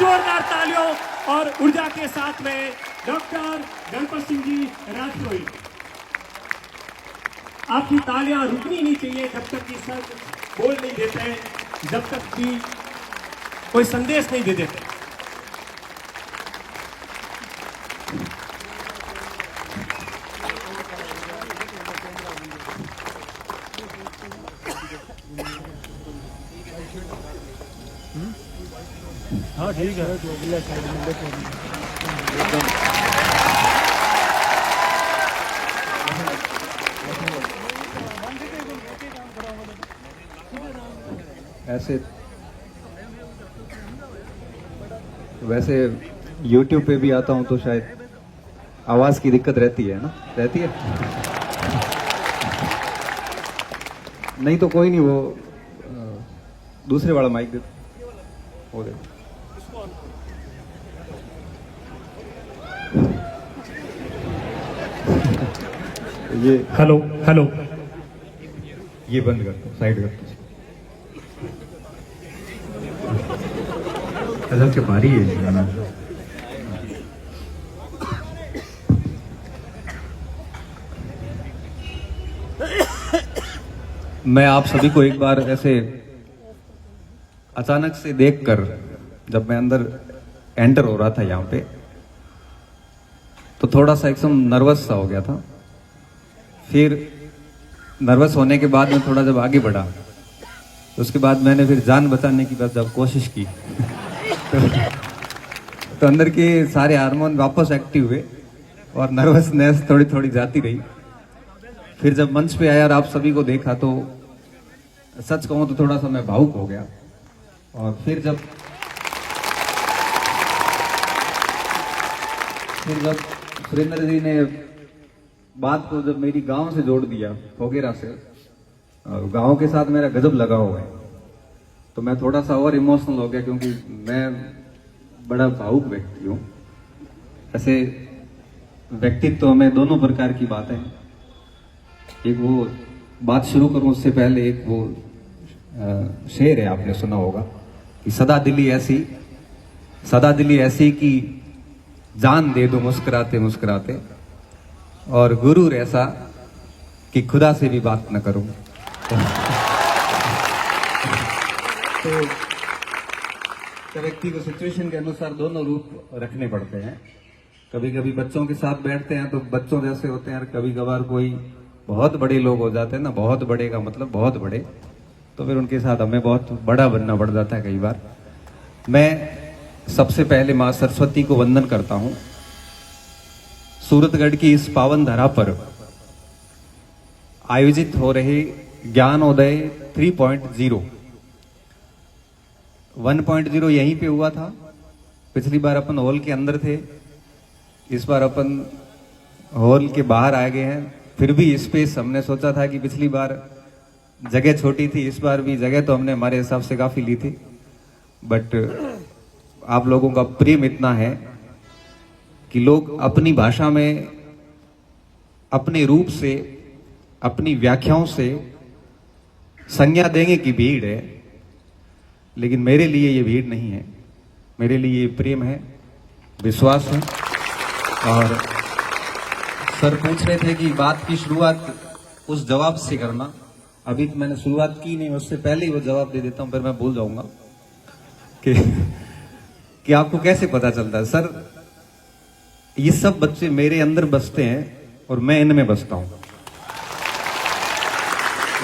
जोरदार तालियों और ऊर्जा के साथ में डॉक्टर गणपत सिंह जी राजपुरोहित। आपकी तालियां रुकनी नहीं चाहिए जब तक कि सर बोल नहीं देते, जब तक कि कोई संदेश नहीं दे देते। हाँ ठीक है। वैसे YouTube पे भी आता हूँ तो शायद आवाज की दिक्कत रहती है ना, रहती है। नहीं तो कोई नहीं, वो दूसरे वाला माइक दे हो दे। ये हेलो हेलो, ये बंद कर दो, साइड कर दो। अच्छा क्या बारी है। मैं आप सभी को एक बार ऐसे अचानक से देखकर, जब मैं अंदर एंटर हो रहा था यहाँ पे, तो थोड़ा सा एकदम नर्वस सा हो गया था। फिर नर्वस होने के बाद में थोड़ा जब आगे बढ़ा, तो उसके बाद मैंने फिर जान बचाने की बस जब कोशिश की तो अंदर के सारे हार्मोन वापस एक्टिव हुए और नर्वसनेस थोड़ी थोड़ी जाती रही। फिर जब मंच पे आया और आप सभी को देखा तो सच कहूं तो थोड़ा सा मैं भावुक हो गया। और फिर जब सुरेंद्र जी ने बात को जब मेरी गांव से जोड़ दिया, फोगेरा से, गांव के साथ मेरा गजब लगा हुआ है, तो मैं थोड़ा सा और इमोशनल हो गया, क्योंकि मैं बड़ा भावुक व्यक्ति हूँ। ऐसे व्यक्तित्व में दोनों प्रकार की बातें हैं। एक वो बात शुरू करूं उससे पहले एक वो शेर है, आपने सुना होगा कि सदा दिली ऐसी कि जान दे दो मुस्कुराते मुस्कुराते, और गुरूर ऐसा कि खुदा से भी बात न करूं। तो व्यक्ति को सिचुएशन के अनुसार दोनों रूप रखने पड़ते हैं। कभी कभी बच्चों के साथ बैठते हैं तो बच्चों जैसे होते हैं, और कभी कभार कोई बहुत बड़े लोग हो जाते हैं ना, बहुत बड़े का मतलब बहुत बड़े, तो फिर उनके साथ हमें बहुत बड़ा बनना पड़ जाता है कई बार। मैं सबसे पहले मां सरस्वती को वंदन करता हूं। सूरतगढ़ की इस पावन धरा पर आयोजित हो रहे ज्ञानोदय 3.0 1.0 यहीं पे हुआ था। पिछली बार अपन हॉल के अंदर थे, इस बार अपन हॉल के बाहर आ गए हैं। फिर भी स्पेस हमने सोचा था कि पिछली बार जगह छोटी थी, इस बार भी जगह तो हमने हमारे हिसाब से काफी ली थी, बट आप लोगों का प्रेम इतना है कि लोग अपनी भाषा में, अपने रूप से, अपनी व्याख्याओं से संज्ञा देंगे कि भीड़ है, लेकिन मेरे लिए ये भीड़ नहीं है, मेरे लिए ये प्रेम है, विश्वास है। और सर पूछ रहे थे कि बात की शुरुआत उस जवाब से करना, अभी तो मैंने शुरुआत की नहीं, उससे पहले ही वो जवाब दे देता हूं, फिर मैं भूल जाऊंगा कि आपको कैसे पता चलता है। सर ये सब बच्चे मेरे अंदर बसते हैं और मैं इनमें बसता हूं,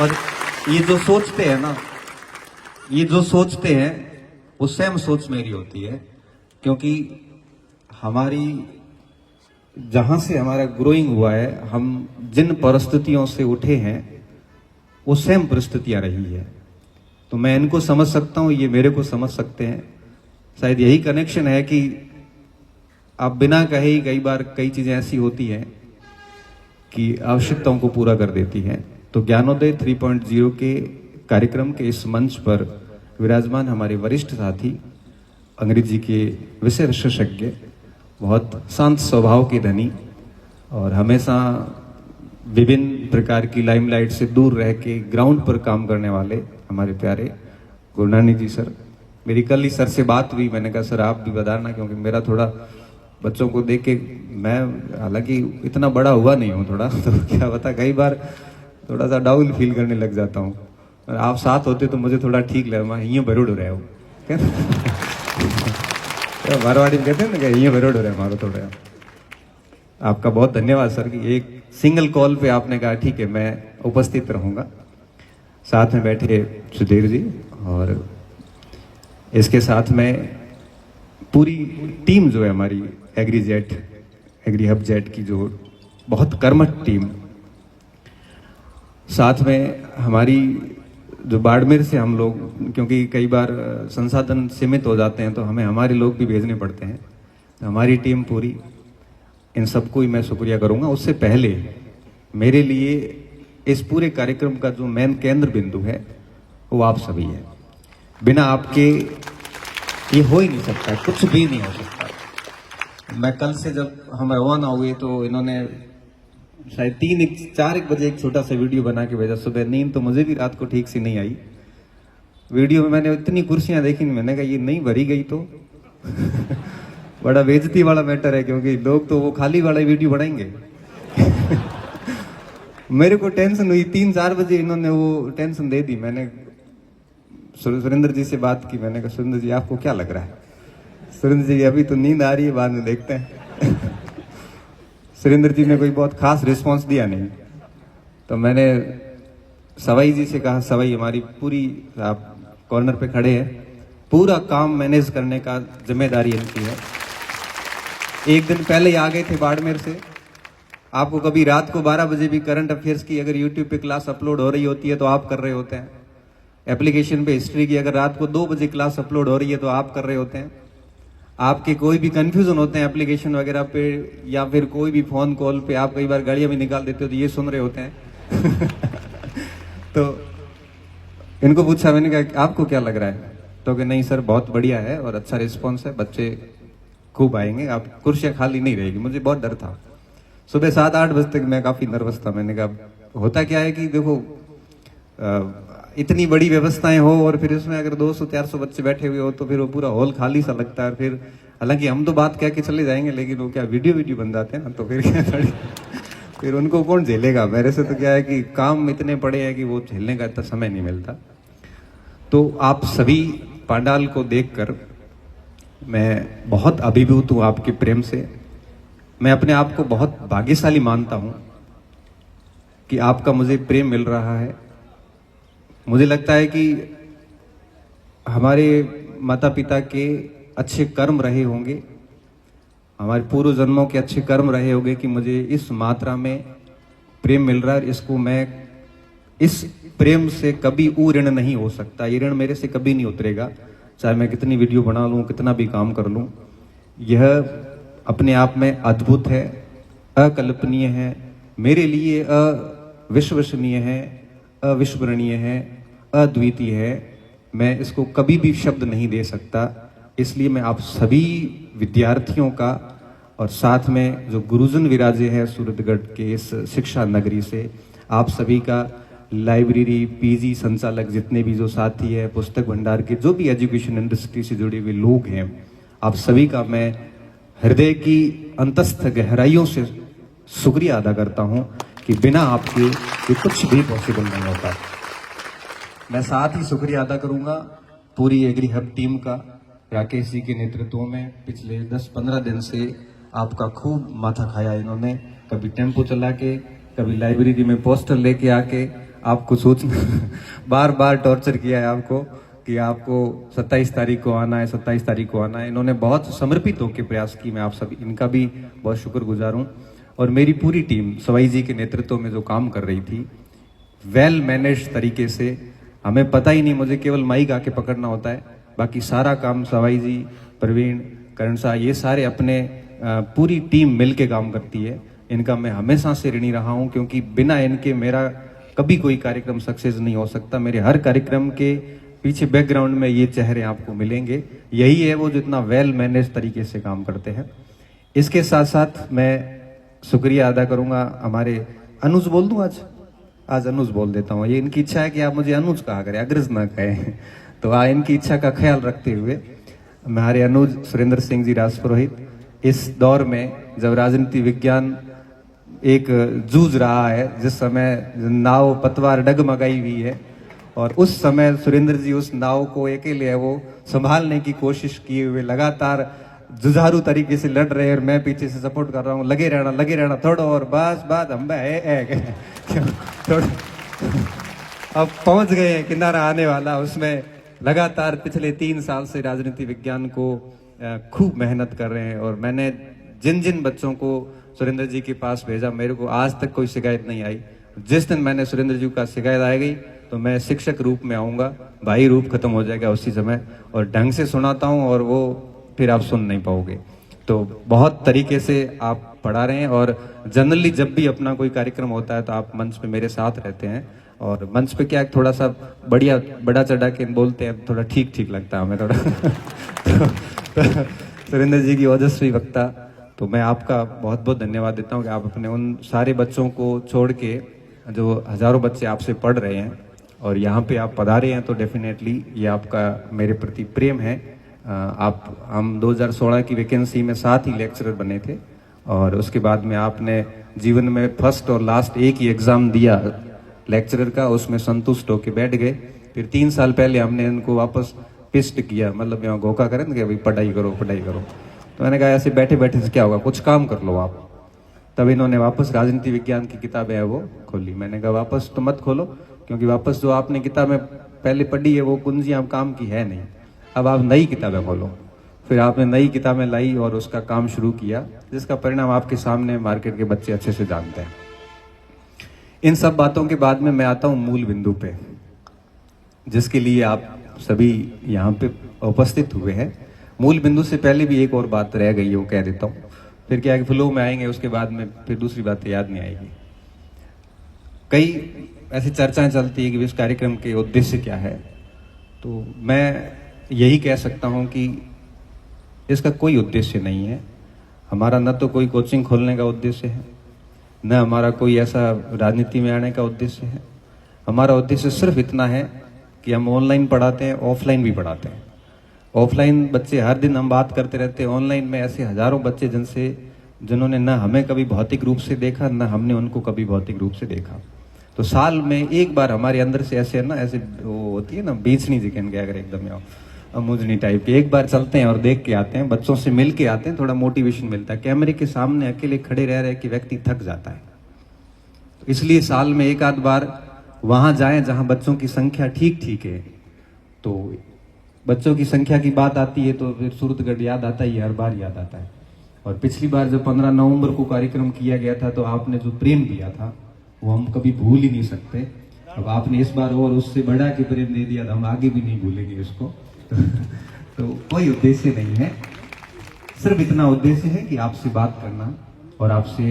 और ये जो सोचते हैं ना, ये जो सोचते हैं वो सेम सोच मेरी होती है, क्योंकि हमारी जहां से हमारा ग्रोइंग हुआ है, हम जिन परिस्थितियों से उठे हैं वो सेम परिस्थितियां रही है, तो मैं इनको समझ सकता हूं, ये मेरे को समझ सकते हैं। शायद यही कनेक्शन है कि आप बिना कहे ही कई बार कई चीजें ऐसी होती हैं कि आवश्यकताओं को पूरा कर देती हैं। तो ज्ञानोदय 3.0 के कार्यक्रम के इस मंच पर विराजमान हमारे वरिष्ठ साथी, अंग्रेजी के विषय विशेषज्ञ, बहुत शांत स्वभाव के धनी और हमेशा विभिन्न प्रकार की लाइमलाइट से दूर रह के ग्राउंड पर काम करने वाले हमारे प्यारे गुरुनानी जी सर, मेरी कल ही सर से बात हुई, मैंने कहा सर आप भी बताना, क्योंकि मेरा थोड़ा बच्चों को देख के, मैं हालांकि इतना बड़ा हुआ नहीं हूँ थोड़ा, तो क्या बता कई बार थोड़ा सा डाउन फील करने लग जाता हूँ। और आप साथ होते तो मुझे थोड़ा ठीक लगा, मैं यूँ भरोड़ हो रहा हूँ मारवाड़ी में कहते हैं ना कि यूँ भरोड़ हो रहा है हमारा थोड़ा। आपका बहुत धन्यवाद सर कि एक सिंगल कॉल पे आपने कहा ठीक है मैं उपस्थित रहूंगा। साथ में बैठे सुधीर जी, और इसके साथ में पूरी टीम जो है हमारी एग्री हब जेट की, जो बहुत कर्मठ टीम, साथ में हमारी जो बाड़मेर से हम लोग, क्योंकि कई बार संसाधन सीमित हो जाते हैं तो हमें हमारे लोग भी भेजने पड़ते हैं, तो हमारी टीम पूरी, इन सबको ही मैं शुक्रिया करूंगा। उससे पहले मेरे लिए इस पूरे कार्यक्रम का जो मेन केंद्र बिंदु है वो आप सभी है। बिना आपके ये हो ही नहीं सकता, कुछ भी नहीं हो सकता। मैं कल से जब हम रवाना हुए तो इन्होंने शायद 3-4 बजे एक छोटा सा वीडियो बना के भेजा। सुबह नींद तो मुझे भी रात को ठीक से नहीं आई। वीडियो में मैंने इतनी कुर्सियां देखी, मैंने कहा ये नहीं भरी गई तो बड़ा बेइज्जती वाला मैटर है, क्योंकि लोग तो वो खाली वाला वीडियो बनाएंगे मेरे को टेंशन हुई, 3-4 बजे इन्होंने वो टेंशन दे दी। मैंने सुरेंद्र जी से बात की, मैंने कहा सुरेंद्र जी आपको क्या लग रहा है? सुरेंद्र जी अभी तो नींद आ रही है, बाद में देखते हैं सुरेंद्र जी ने कोई बहुत खास रिस्पांस दिया नहीं, तो मैंने सवाई जी से कहा सवाई हमारी पूरी, आप कॉर्नर पे खड़े हैं, पूरा काम मैनेज करने का जिम्मेदारी इनकी है। एक दिन पहले ही आ गए थे बाड़मेर से। आपको कभी रात को 12 बजे भी करंट अफेयर्स की अगर यूट्यूब पे क्लास अपलोड हो रही होती है तो आप कर रहे होते हैं। एप्लीकेशन पे हिस्ट्री की अगर रात को 2 बजे क्लास अपलोड हो रही है तो आप कर रहे होते हैं। आपके कोई भी कंफ्यूजन होते हैं एप्लीकेशन वगैरह पे, या फिर कोई भी फोन कॉल पे, आप कई बार गाड़ियां भी निकाल देते हो तो ये सुन रहे होते हैं तो इनको पूछा, मैंने कहा आपको क्या लग रहा है? तो कि नहीं सर बहुत बढ़िया है और अच्छा रिस्पॉन्स है, बच्चे खूब आएंगे, आप कुर्सियां खाली नहीं रहेगी। मुझे बहुत डर था, सुबह 7-8 बजे तक मैं काफी नर्वस था। मैंने कहा होता क्या है कि देखो इतनी बड़ी व्यवस्थाएं हो और फिर इसमें अगर 200-400 बच्चे बैठे हुए हो तो फिर वो पूरा हॉल खाली सा लगता है। फिर हालांकि हम तो बात कह के चले जाएंगे, लेकिन वो क्या वीडियो बन जाते हैं ना, तो फिर क्या फिर उनको कौन झेलेगा? मेरे से तो क्या है कि काम इतने पड़े हैं कि वो झेलने का इतना समय नहीं मिलता। तो आप सभी पांडाल को देखकर मैं बहुत अभिभूत हूं आपके प्रेम से। मैं अपने आप को बहुत भाग्यशाली मानता हूं कि आपका मुझे प्रेम मिल रहा है। मुझे लगता है कि हमारे माता पिता के अच्छे कर्म रहे होंगे, हमारे पूर्व जन्मों के अच्छे कर्म रहे होंगे कि मुझे इस मात्रा में प्रेम मिल रहा है। इसको मैं, इस प्रेम से कभी ऋण नहीं हो सकता, ये ऋण मेरे से कभी नहीं उतरेगा, चाहे मैं कितनी वीडियो बना लूं, कितना भी काम कर लूं। यह अपने आप में अद्भुत है, अकल्पनीय है, मेरे लिए अविश्वसनीय है, अविस्मरणीय है, अद्वितीय है। मैं इसको कभी भी शब्द नहीं दे सकता। इसलिए मैं आप सभी विद्यार्थियों का और साथ में जो गुरुजन विराजे हैं सूरतगढ़ के इस शिक्षा नगरी से, आप सभी का, लाइब्रेरी, पीजी संचालक, जितने भी जो साथी है, पुस्तक भंडार के जो भी एजुकेशन इंडस्ट्री से जुड़े हुए लोग हैं, आप सभी का मैं हृदय की अंतस्थ गहराइयों से शुक्रिया अदा करता हूं कि बिना आपके ये कुछ भी पॉसिबल नहीं होता। मैं साथ ही शुक्रिया अदा करूंगा पूरी एग्री हब टीम का, राकेश जी के नेतृत्व में। पिछले 10-15 दिन से आपका खूब माथा खाया इन्होंने, कभी टेम्पो चला के, कभी लाइब्रेरी में पोस्टर लेके आके आपको बार बार टॉर्चर किया है आपको कि आपको 27 तारीख को आना है, 27 तारीख को आना है। इन्होंने बहुत समर्पित होकर प्रयास की, मैं आप सभी इनका भी बहुत शुक्रगुजार हूँ। और मेरी पूरी टीम सवाई जी के नेतृत्व में जो काम कर रही थी, वेल मैनेज तरीके से, हमें पता ही नहीं, मुझे केवल माइक आके पकड़ना होता है, बाकी सारा काम सवाई जी, प्रवीण, करण शाह, ये सारे अपने पूरी टीम मिलके काम करती है। इनका मैं हमेशा से ऋणी रहा हूं, क्योंकि बिना इनके मेरा कभी कोई कार्यक्रम सक्सेस नहीं हो सकता। मेरे हर कार्यक्रम के पीछे बैकग्राउंड में ये चेहरे आपको मिलेंगे, यही है वो जितना वेल मैनेज तरीके से काम करते हैं। इसके साथ साथ मैं शुक्रिया अदा करूंगा हमारे अनुज, बोल दूं आज अनुज बोल देता हूँ, ये इनकी इच्छा है कि आप मुझे अनुज कहा करें, अग्रज ना कहें। तो इनकी इच्छा का ख्याल रखते हुए हमारे अनुज सुरेंद्र सिंह जी राजपुरोहित इस दौर में जब राजनीति विज्ञान एक जूझ रहा है, जिस समय नाव पतवार डगमगाई हुई है, और उस समय सुरेंद्र जी उस नाव को अकेले है वो संभालने की कोशिश किए हुए लगातार जुझारू तरीके से लड़ रहे हैं, और मैं पीछे से सपोर्ट कर रहा हूँ, लगे रहना थोड़ा और बस बात हम थोड़ा अब पहुंच गए हैं, किनारा आने वाला। उसमें लगातार पिछले 3 साल से राजनीति विज्ञान को खूब मेहनत कर रहे हैं, और मैंने जिन जिन बच्चों को सुरेंद्र जी के पास भेजा, मेरे को आज तक कोई शिकायत नहीं आई। जिस दिन मैंने सुरेंद्र जी का शिकायत आ गई तो मैं शिक्षक रूप में आऊंगा, भाई रूप खत्म हो जाएगा उसी समय, और ढंग से सुनाता हूं और वो फिर आप सुन नहीं पाओगे। तो बहुत तरीके से आप पढ़ा रहे हैं, और जनरली जब भी अपना कोई कार्यक्रम होता है तो आप मंच पे मेरे साथ रहते हैं, और मंच पे क्या थोड़ा सा बड़ा चढ़ा के बोलते हैं, थोड़ा ठीक लगता है हमें थोड़ा तो सुरेंद्र जी की ओजस्वी वक्ता, तो मैं आपका बहुत बहुत धन्यवाद देता हूँ कि आप अपने उन सारे बच्चों को छोड़ के, जो हजारों बच्चे आपसे पढ़ रहे हैं और यहाँ पे आप पधारे हैं, तो डेफिनेटली ये आपका मेरे प्रति प्रेम है। हम 2016 की वैकेंसी में 7 ही लेक्चरर बने थे, और उसके बाद में आपने जीवन में फर्स्ट और लास्ट एक ही एग्जाम दिया लेक्चरर का, उसमें संतुष्ट होकर बैठ गए। फिर 3 साल पहले हमने इनको वापस पिस्ट किया, मतलब यहाँ घोखा करें कि भाई पढ़ाई करो। तो मैंने कहा ऐसे बैठे बैठे से क्या होगा, कुछ काम कर लो आप। तब इन्होंने वापस राजनीति विज्ञान की किताबें है वो खोली। मैंने कहा वापस तो मत खोलो, क्योंकि वापस जो आपने किताबें पहले पढ़ी है वो कुंजियां काम की है नहीं, अब आप नई किताबें खोलो। फिर आपने नई किताबें लाई और उसका काम शुरू किया, जिसका परिणाम आपके सामने मार्केट के बच्चे अच्छे से जानते हैं। इन सब बातों के बाद में मैं आता हूँ मूल बिंदु पे, जिसके लिए आप सभी यहाँ पे उपस्थित हुए हैं। मूल बिंदु से पहले भी एक और बात रह गई है, वो कह देता हूँ, फिर क्या है कि फ्लो में आएंगे, उसके बाद में फिर दूसरी बातें याद नहीं आएगी। कई ऐसी चर्चाएं चलती है कि इस कार्यक्रम के उद्देश्य क्या है, तो मैं यही कह सकता हूं कि इसका कोई उद्देश्य नहीं है। हमारा न तो कोई कोचिंग खोलने का उद्देश्य है, न हमारा कोई ऐसा राजनीति में आने का उद्देश्य है। हमारा उद्देश्य सिर्फ इतना है कि हम ऑनलाइन पढ़ाते हैं, ऑफलाइन भी पढ़ाते हैं। ऑफलाइन बच्चे हर दिन हम बात करते रहते हैं, ऑनलाइन में ऐसे हजारों बच्चे जिन्होंने न हमें कभी भौतिक रूप से देखा, न हमने उनको कभी भौतिक रूप से देखा। तो साल में एक बार हमारे अंदर से ऐसे वो होती है ना, बीचनी जिकन के अगर एकदम अमुजनी टाइप की, एक बार चलते हैं और देख के आते हैं, बच्चों से मिल के आते हैं, थोड़ा मोटिवेशन मिलता है। कैमरे के सामने अकेले खड़े रह रहे कि व्यक्ति थक जाता है, तो इसलिए साल में एक आध बार वहां जाएं जहां बच्चों की संख्या ठीक है। तो बच्चों की संख्या की बात आती है तो फिर सूरतगढ़ याद आता ही, हर बार याद आता है। और पिछली बार जब 15 नवंबर को कार्यक्रम किया गया था, तो आपने जो प्रेम दिया था वो हम कभी भूल ही नहीं सकते। अब आपने इस बार और उससे बढ़ा के प्रेम दे दिया, तो हम आगे भी नहीं भूलेंगे इसको। तो कोई उद्देश्य नहीं है, सिर्फ इतना उद्देश्य है कि आपसे बात करना और आपसे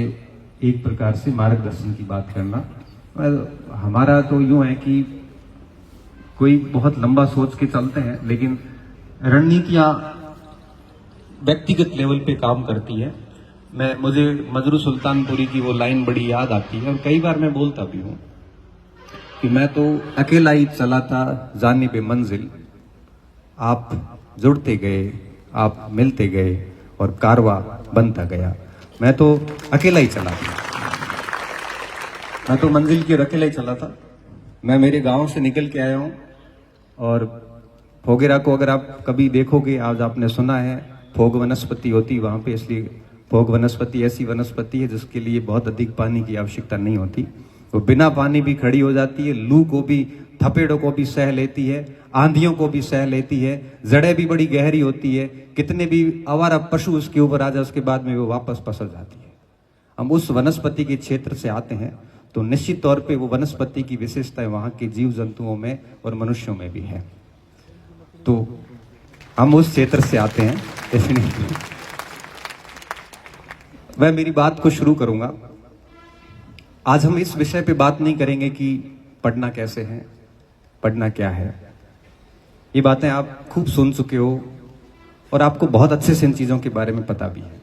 एक प्रकार से मार्गदर्शन की बात करना। हमारा तो यूं है कि कोई बहुत लंबा सोच के चलते हैं, लेकिन रणनीतियां व्यक्तिगत लेवल पे काम करती है। मुझे मजरू सुल्तानपुरी की वो लाइन बड़ी याद आती है, और कई बार मैं बोलता भी हूं कि मैं तो अकेला ही चला था जानिबे मंजिल, आप जुड़ते गए, आप मिलते गए और कारवा बनता गया। मैं तो अकेला ही चला था, मैं तो मंजिल की अकेला ही चला था। मैं मेरे गांव से निकल के आया हूं, और फोगेरा को अगर आप कभी देखोगे, आज आपने सुना है फोग वनस्पति होती वहां पे, इसलिए फोग वनस्पति ऐसी वनस्पति है जिसके लिए बहुत अधिक पानी की आवश्यकता नहीं होती। वो बिना पानी भी खड़ी हो जाती है, लू को भी, थपेड़ों को भी सह लेती है, आंधियों को भी सह लेती है, जड़ें भी बड़ी गहरी होती है, कितने भी आवारा पशु उसके ऊपर आ जाए उसके बाद में वो वापस पसर जाती है। हम उस वनस्पति के क्षेत्र से आते हैं, तो निश्चित तौर पे वो वनस्पति की विशेषताएं वहां के जीव जंतुओं में और मनुष्यों में भी है। तो हम उस क्षेत्र से आते हैं, डेफिनेटली। मैं मेरी बात को शुरू करूंगा। आज हम इस विषय पे बात नहीं करेंगे कि पढ़ना कैसे है, पढ़ना क्या है। ये बातें आप खूब सुन चुके हो और आपको बहुत अच्छे से इन चीजों के बारे में पता भी है।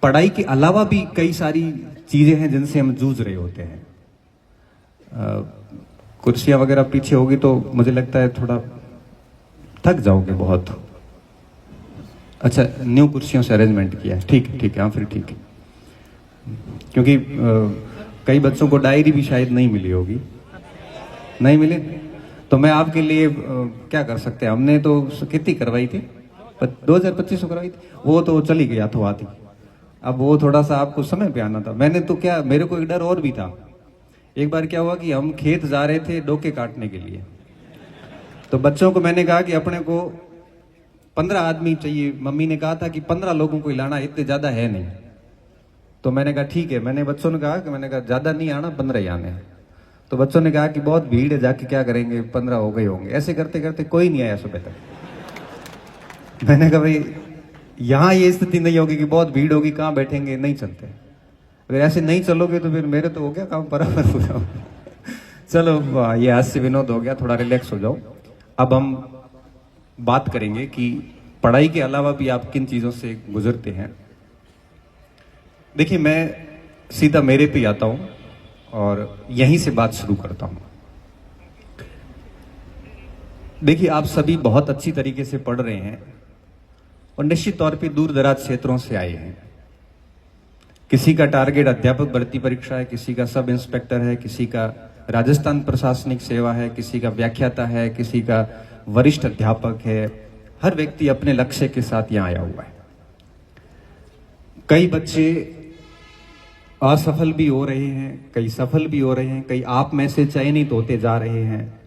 पढ़ाई के अलावा भी कई सारी चीजें हैं जिनसे हम जूझ रहे होते हैं। कुर्सियां वगैरह पीछे होगी तो मुझे लगता है थोड़ा थक जाओगे बहुत। अच्छा, न्यू कुर्सियों से अरेंजमेंट किया है, ठीक है ठीक है, हाँ फिर ठीक है। क्योंकि कई बच्चों को डायरी भी शायद नहीं मिली होगी, नहीं मिली, तो मैं आपके लिए क्या कर सकते हैं, हमने तो कितनी करवाई थी, 2025 करवाई थी, वो तो चली गई हाथों हाथ ही। अब वो थोड़ा सा आपको समय पे आना था। मैंने तो क्या, मेरे को एक डर और भी था। एक बार क्या हुआ कि हम खेत जा रहे थे डोके काटने के लिए, तो बच्चों को मैंने कहा कि अपने को 15 आदमी चाहिए। मम्मी ने कहा था कि 15 लोगों को ही लाना, इतने ज्यादा है नहीं। तो मैंने कहा ठीक है, मैंने बच्चों ने कहा कि मैंने कहा ज्यादा नहीं आना, 15 ही आने हैं। तो बच्चों ने कहा कि बहुत भीड़ है, जाके क्या करेंगे, 15 हो गए होंगे। ऐसे करते करते कोई नहीं आया सुबह तक। मैंने कहा भाई यहाँ ये स्थिति नहीं होगी कि बहुत भीड़ होगी, कहाँ बैठेंगे, नहीं चलते। अगर ऐसे नहीं चलोगे तो फिर मेरे तो हो गया काम बराबर हो जाओ। चलो ये हास्य विनोद हो गया, थोड़ा रिलैक्स हो जाओ। अब हम बात करेंगे कि पढ़ाई के अलावा भी आप किन चीजों से गुजरते हैं। देखिए, मैं सीधा मेरे पे आता हूं और यहीं से बात शुरू करता हूं। देखिए, आप सभी बहुत अच्छी तरीके से पढ़ रहे हैं और निश्चित तौर पे दूर दराज क्षेत्रों से आए हैं। किसी का टारगेट अध्यापक भर्ती परीक्षा है, किसी का सब इंस्पेक्टर है, किसी का राजस्थान प्रशासनिक सेवा है, किसी का व्याख्याता है, किसी का वरिष्ठ अध्यापक है। हर व्यक्ति अपने लक्ष्य के साथ यहां आया हुआ है। कई बच्चे असफल भी हो रहे हैं, कई सफल भी हो रहे हैं, कई आप में से चयनित होते जा रहे हैं।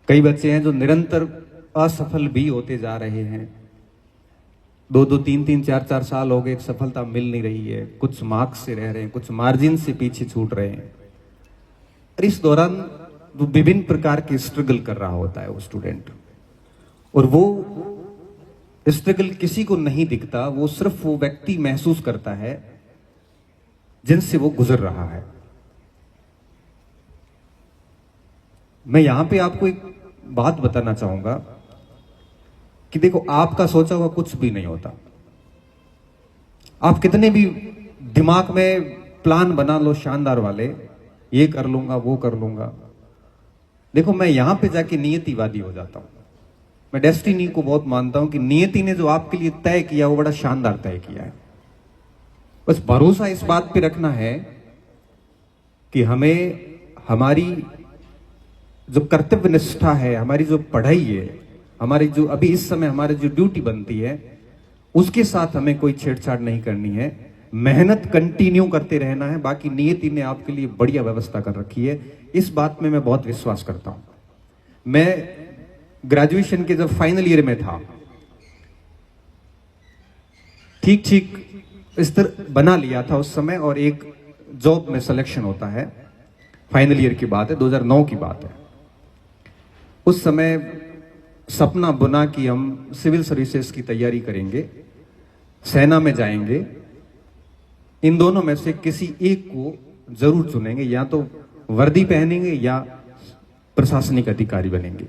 कई बच्चे हैं जो निरंतर असफल भी होते जा रहे हैं। 2-2, 3-3, 4-4 साल हो गए, सफलता मिल नहीं रही है। कुछ मार्क्स से रह रहे हैं, कुछ मार्जिन से पीछे छूट रहे हैं। और इस दौरान वो विभिन्न प्रकार के स्ट्रगल कर रहा होता है वो स्टूडेंट, और वो स्ट्रगल किसी को नहीं दिखता, वो सिर्फ वो व्यक्ति महसूस करता है जिनसे वो गुजर रहा है। मैं यहां पे आपको एक बात बताना चाहूंगा कि देखो, आपका सोचा हुआ कुछ भी नहीं होता। आप कितने भी दिमाग में प्लान बना लो शानदार वाले, ये कर लूंगा वो कर लूंगा, देखो मैं यहां पे जाके नियतिवादी हो जाता हूं। मैं डेस्टिनी को बहुत मानता हूं कि नियति ने जो आपके लिए तय किया वो बड़ा शानदार तय किया है। बस भरोसा इस बात पे रखना है कि हमें हमारी जो कर्तव्य निष्ठा है, हमारी जो पढ़ाई है, हमारी जो अभी इस समय हमारी जो ड्यूटी बनती है, उसके साथ हमें कोई छेड़छाड़ नहीं करनी है। मेहनत कंटिन्यू करते रहना है। बाकी नियति ने आपके लिए बढ़िया व्यवस्था कर रखी है, इस बात में मैं बहुत विश्वास करता हूं। मैं ग्रेजुएशन के जब फाइनल ईयर में था, ठीक ठीक स्तर बना लिया था उस समय, और एक जॉब में सिलेक्शन होता है। फाइनल ईयर की बात है, 2009 की बात है। उस समय सपना बुना कि हम सिविल सर्विसेज की तैयारी करेंगे, सेना में जाएंगे। इन दोनों में से किसी एक को जरूर चुनेंगे, या तो वर्दी पहनेंगे या प्रशासनिक अधिकारी बनेंगे।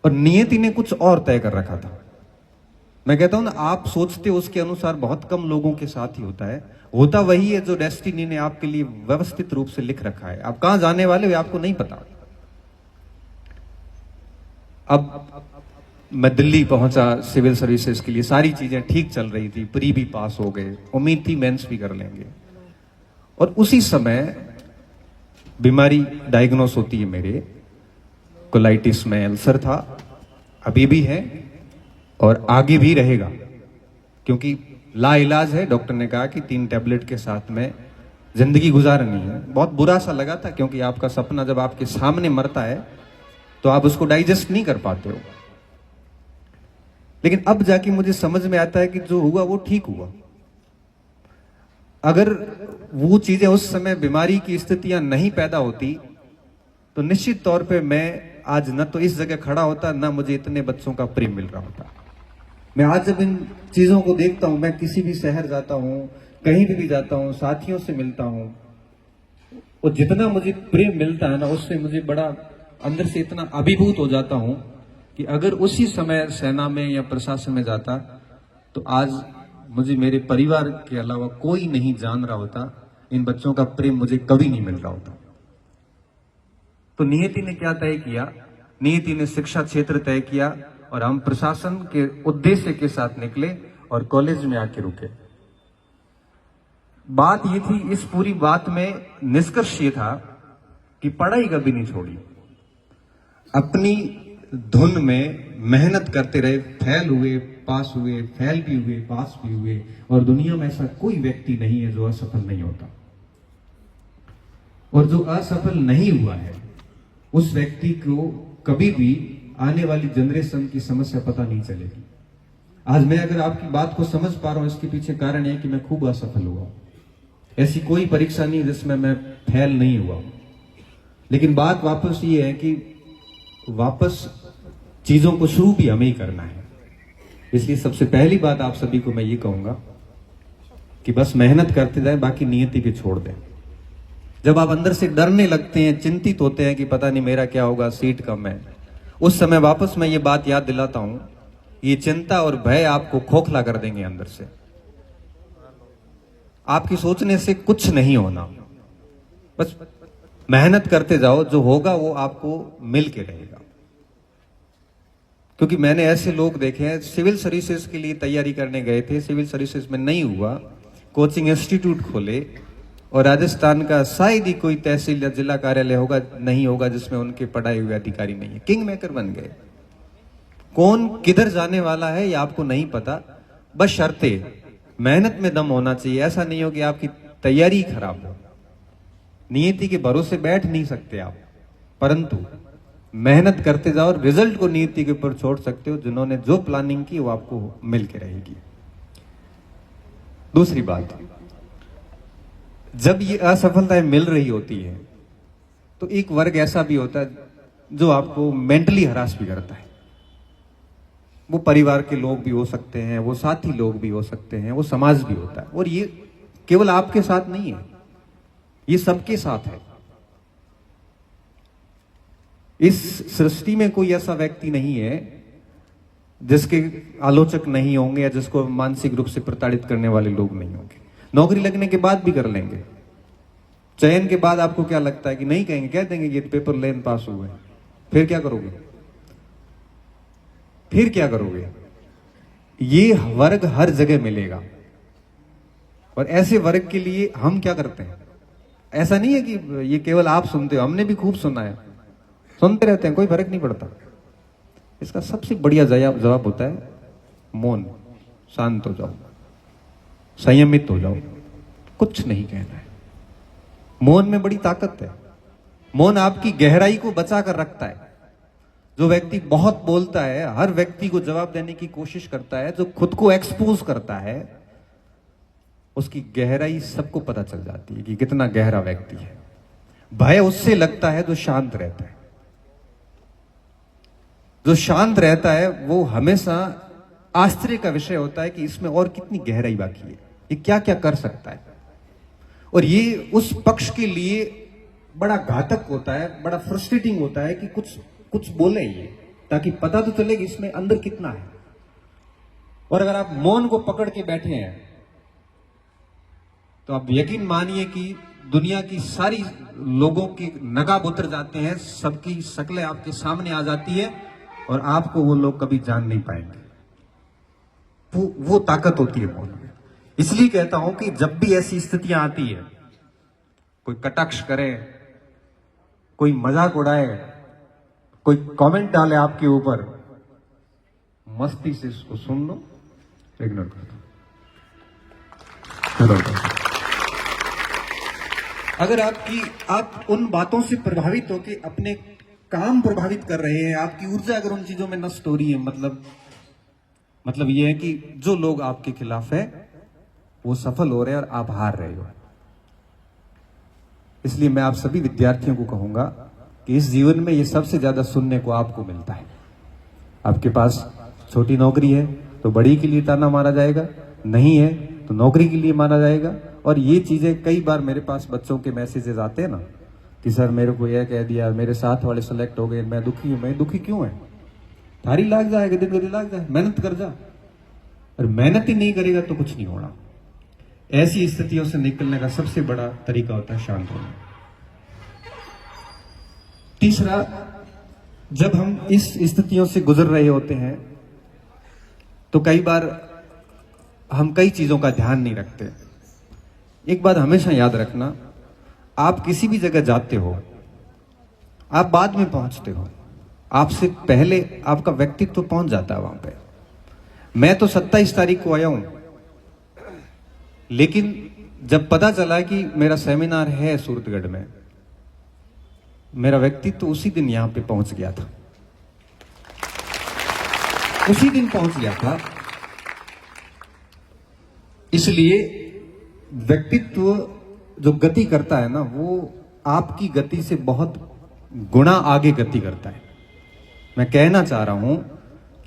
और नियति ने कुछ और तय कर रखा था। मैं कहता हूं ना, आप सोचते हो उसके अनुसार बहुत कम लोगों के साथ ही होता है। होता वही है जो डेस्टिनी ने आपके लिए व्यवस्थित रूप से लिख रखा है। आप कहां जाने वाले हो आपको नहीं पता। अब मैं दिल्ली पहुंचा सिविल सर्विसेज के लिए, सारी चीजें ठीक चल रही थी, प्री भी पास हो गए, उम्मीद थी मेंस भी कर लेंगे। और उसी समय बीमारी डायग्नोस होती है मेरे, कोलाइटिस में अल्सर था, अभी भी है और आगे भी रहेगा, क्योंकि लाइलाज है। डॉक्टर ने कहा कि 3 टैबलेट के साथ में जिंदगी गुजारनी है। बहुत बुरा सा लगा था, क्योंकि आपका सपना जब आपके सामने मरता है तो आप उसको डाइजेस्ट नहीं कर पाते हो। लेकिन अब जाके मुझे समझ में आता है कि जो हुआ वो ठीक हुआ। अगर वो चीजें उस समय बीमारी की स्थितियां नहीं पैदा होती तो निश्चित तौर पे मैं आज न तो इस जगह खड़ा होता, ना मुझे इतने बच्चों का प्रेम मिल रहा होता। मैं आज जब इन चीजों को देखता हूं, मैं किसी भी शहर जाता हूं, कहीं भी जाता हूं, साथियों से मिलता हूं, और जितना मुझे प्रेम मिलता है ना, उससे मुझे बड़ा अंदर से इतना अभिभूत हो जाता हूं कि अगर उसी समय सेना में या प्रशासन में जाता तो आज मुझे मेरे परिवार के अलावा कोई नहीं जान रहा होता। इन बच्चों का प्रेम मुझे कभी नहीं मिल रहा होता। तो नियति ने क्या तय किया? नियति ने शिक्षा क्षेत्र तय किया और हम प्रशासन के उद्देश्य के साथ निकले और कॉलेज में आके रुके। बात ये थी, इस पूरी बात में निष्कर्ष ये था कि पढ़ाई कभी नहीं छोड़ी, अपनी धुन में मेहनत करते रहे, फेल हुए, पास हुए, फेल भी हुए, पास भी हुए, और दुनिया में ऐसा कोई व्यक्ति नहीं है जो असफल नहीं होता। और जो असफल नहीं हुआ है उस व्यक्ति को कभी भी आने वाली जनरेशन की समस्या पता नहीं चलेगी। आज मैं अगर आपकी बात को समझ पा रहा हूं, इसके पीछे कारण है कि मैं खूब असफल हुआ। ऐसी कोई परीक्षा नहीं जिसमें मैं फेल नहीं हुआ। लेकिन बात वापस ये है कि वापस चीजों को शुरू भी हमें ही करना है। इसलिए सबसे पहली बात आप सभी को मैं ये कहूंगा कि बस मेहनत करते जाए, बाकी नियति पे छोड़ दें। जब आप अंदर से डरने लगते हैं, चिंतित होते हैं कि पता नहीं मेरा क्या होगा, सीट कम है, उस समय वापस मैं ये बात याद दिलाता हूं, ये चिंता और भय आपको खोखला कर देंगे अंदर से। आपकी सोचने से कुछ नहीं होना, बस मेहनत करते जाओ, जो होगा वो आपको मिल के रहेगा। क्योंकि मैंने ऐसे लोग देखे हैं, सिविल सर्विसेज के लिए तैयारी करने गए थे, सिविल सर्विसेज में नहीं हुआ, कोचिंग इंस्टीट्यूट खोले, और राजस्थान का शायद ही कोई तहसील या जिला कार्यालय होगा, नहीं होगा जिसमें उनके पढ़ाए हुए अधिकारी नहीं है, किंग मेकर बन गए। कौन किधर जाने वाला है ये आपको नहीं पता, बस शर्ते मेहनत में दम होना चाहिए। ऐसा नहीं हो कि आपकी तैयारी खराब हो। नियति के भरोसे बैठ नहीं सकते आप, परंतु मेहनत करते जाओ और रिजल्ट को नियति के ऊपर छोड़ सकते हो। जिन्होंने जो प्लानिंग की वो आपको मिल के रहेगी। दूसरी बात, जब ये असफलताएं मिल रही होती है तो एक वर्ग ऐसा भी होता है जो आपको मेंटली हरास भी करता है। वो परिवार के लोग भी हो सकते हैं, वो साथी लोग भी हो सकते हैं, वो समाज भी होता है। और ये केवल आपके साथ नहीं है, ये सबके साथ है। इस सृष्टि में कोई ऐसा व्यक्ति नहीं है जिसके आलोचक नहीं होंगे या जिसको मानसिक रूप से प्रताड़ित करने वाले लोग नहीं होंगे। नौकरी लगने के बाद भी कर लेंगे। चयन के बाद आपको क्या लगता है कि नहीं कहेंगे, कह देंगे ये पेपर लेन पास हुए, फिर क्या करोगे? फिर क्या करोगे? ये वर्ग हर जगह मिलेगा। और ऐसे वर्ग के लिए हम क्या करते हैं? ऐसा नहीं है कि ये केवल आप सुनते हो, हमने भी खूब सुना है, सुनते रहते हैं, कोई फर्क नहीं पड़ता। इसका सबसे बढ़िया जवाब होता है मौन। शांत हो जाओ, संयमित हो जाओ, कुछ नहीं कहना है। मौन में बड़ी ताकत है। मौन आपकी गहराई को बचा कर रखता है। जो व्यक्ति बहुत बोलता है, हर व्यक्ति को जवाब देने की कोशिश करता है, जो खुद को एक्सपोज करता है, उसकी गहराई सबको पता चल जाती है कि कितना गहरा व्यक्ति है। भय उससे लगता है जो शांत रहता है। जो शांत रहता है वो हमेशा आश्चर्य का विषय होता है कि इसमें और कितनी गहराई बाकी है, ये क्या क्या कर सकता है। और ये उस पक्ष के लिए बड़ा घातक होता है, बड़ा फ्रस्ट्रेटिंग होता है कि कुछ बोले ये, ताकि पता तो चले कि इसमें अंदर कितना है। और अगर आप मौन को पकड़ के बैठे हैं तो आप यकीन मानिए कि दुनिया की सारी लोगों के नकाब उतर जाते हैं, सबकी शक्लें आपके सामने आ जाती है और आपको वो लोग कभी जान नहीं पाएंगे। वो ताकत होती है मौन में। इसलिए कहता हूं कि जब भी ऐसी स्थितियां आती है, कोई कटाक्ष करे, कोई मजाक उड़ाए, कोई कमेंट डाले आपके ऊपर, मस्ती से इसको सुन लो, इग्नोर कर दो। अगर आप उन बातों से प्रभावित होकर अपने काम प्रभावित कर रहे हैं, आपकी ऊर्जा अगर उन चीजों में नष्ट हो रही है, मतलब ये है कि जो लोग आपके खिलाफ है वो सफल हो रहे हैं और आप हार रहे हो। इसलिए मैं आप सभी विद्यार्थियों को कहूंगा कि इस जीवन में ये सबसे ज्यादा सुनने को आपको मिलता है। आपके पास छोटी नौकरी है तो बड़ी के लिए ताना मारा जाएगा, नहीं है तो नौकरी के लिए मारा जाएगा। और ये चीजें कई बार मेरे पास बच्चों के मैसेजेस आते हैं ना कि सर मेरे को यह कह दिया, मेरे साथ वाले सेलेक्ट हो गए, मैं दुखी हूं। मैं दुखी क्यों है? थारी लाग जाएगा, दिन गति लाग जाए, मेहनत कर जा। और मेहनत ही नहीं करेगा तो कुछ नहीं होना। ऐसी स्थितियों से निकलने का सबसे बड़ा तरीका होता है शांत होना। तीसरा, जब हम इस स्थितियों से गुजर रहे होते हैं तो कई बार हम कई चीजों का ध्यान नहीं रखते। एक बात हमेशा याद रखना, आप किसी भी जगह जाते हो, आप बाद में पहुंचते हो, आपसे पहले आपका व्यक्तित्व पहुंच जाता है वहां पे। मैं तो 27 तारीख को आया हूं, लेकिन जब पता चला कि मेरा सेमिनार है सूरतगढ़ में, मेरा व्यक्तित्व उसी दिन यहां पे पहुंच गया था, उसी दिन पहुंच गया था। इसलिए व्यक्तित्व जो गति करता है ना, वो आपकी गति से बहुत गुना आगे गति करता है। मैं कहना चाह रहा हूं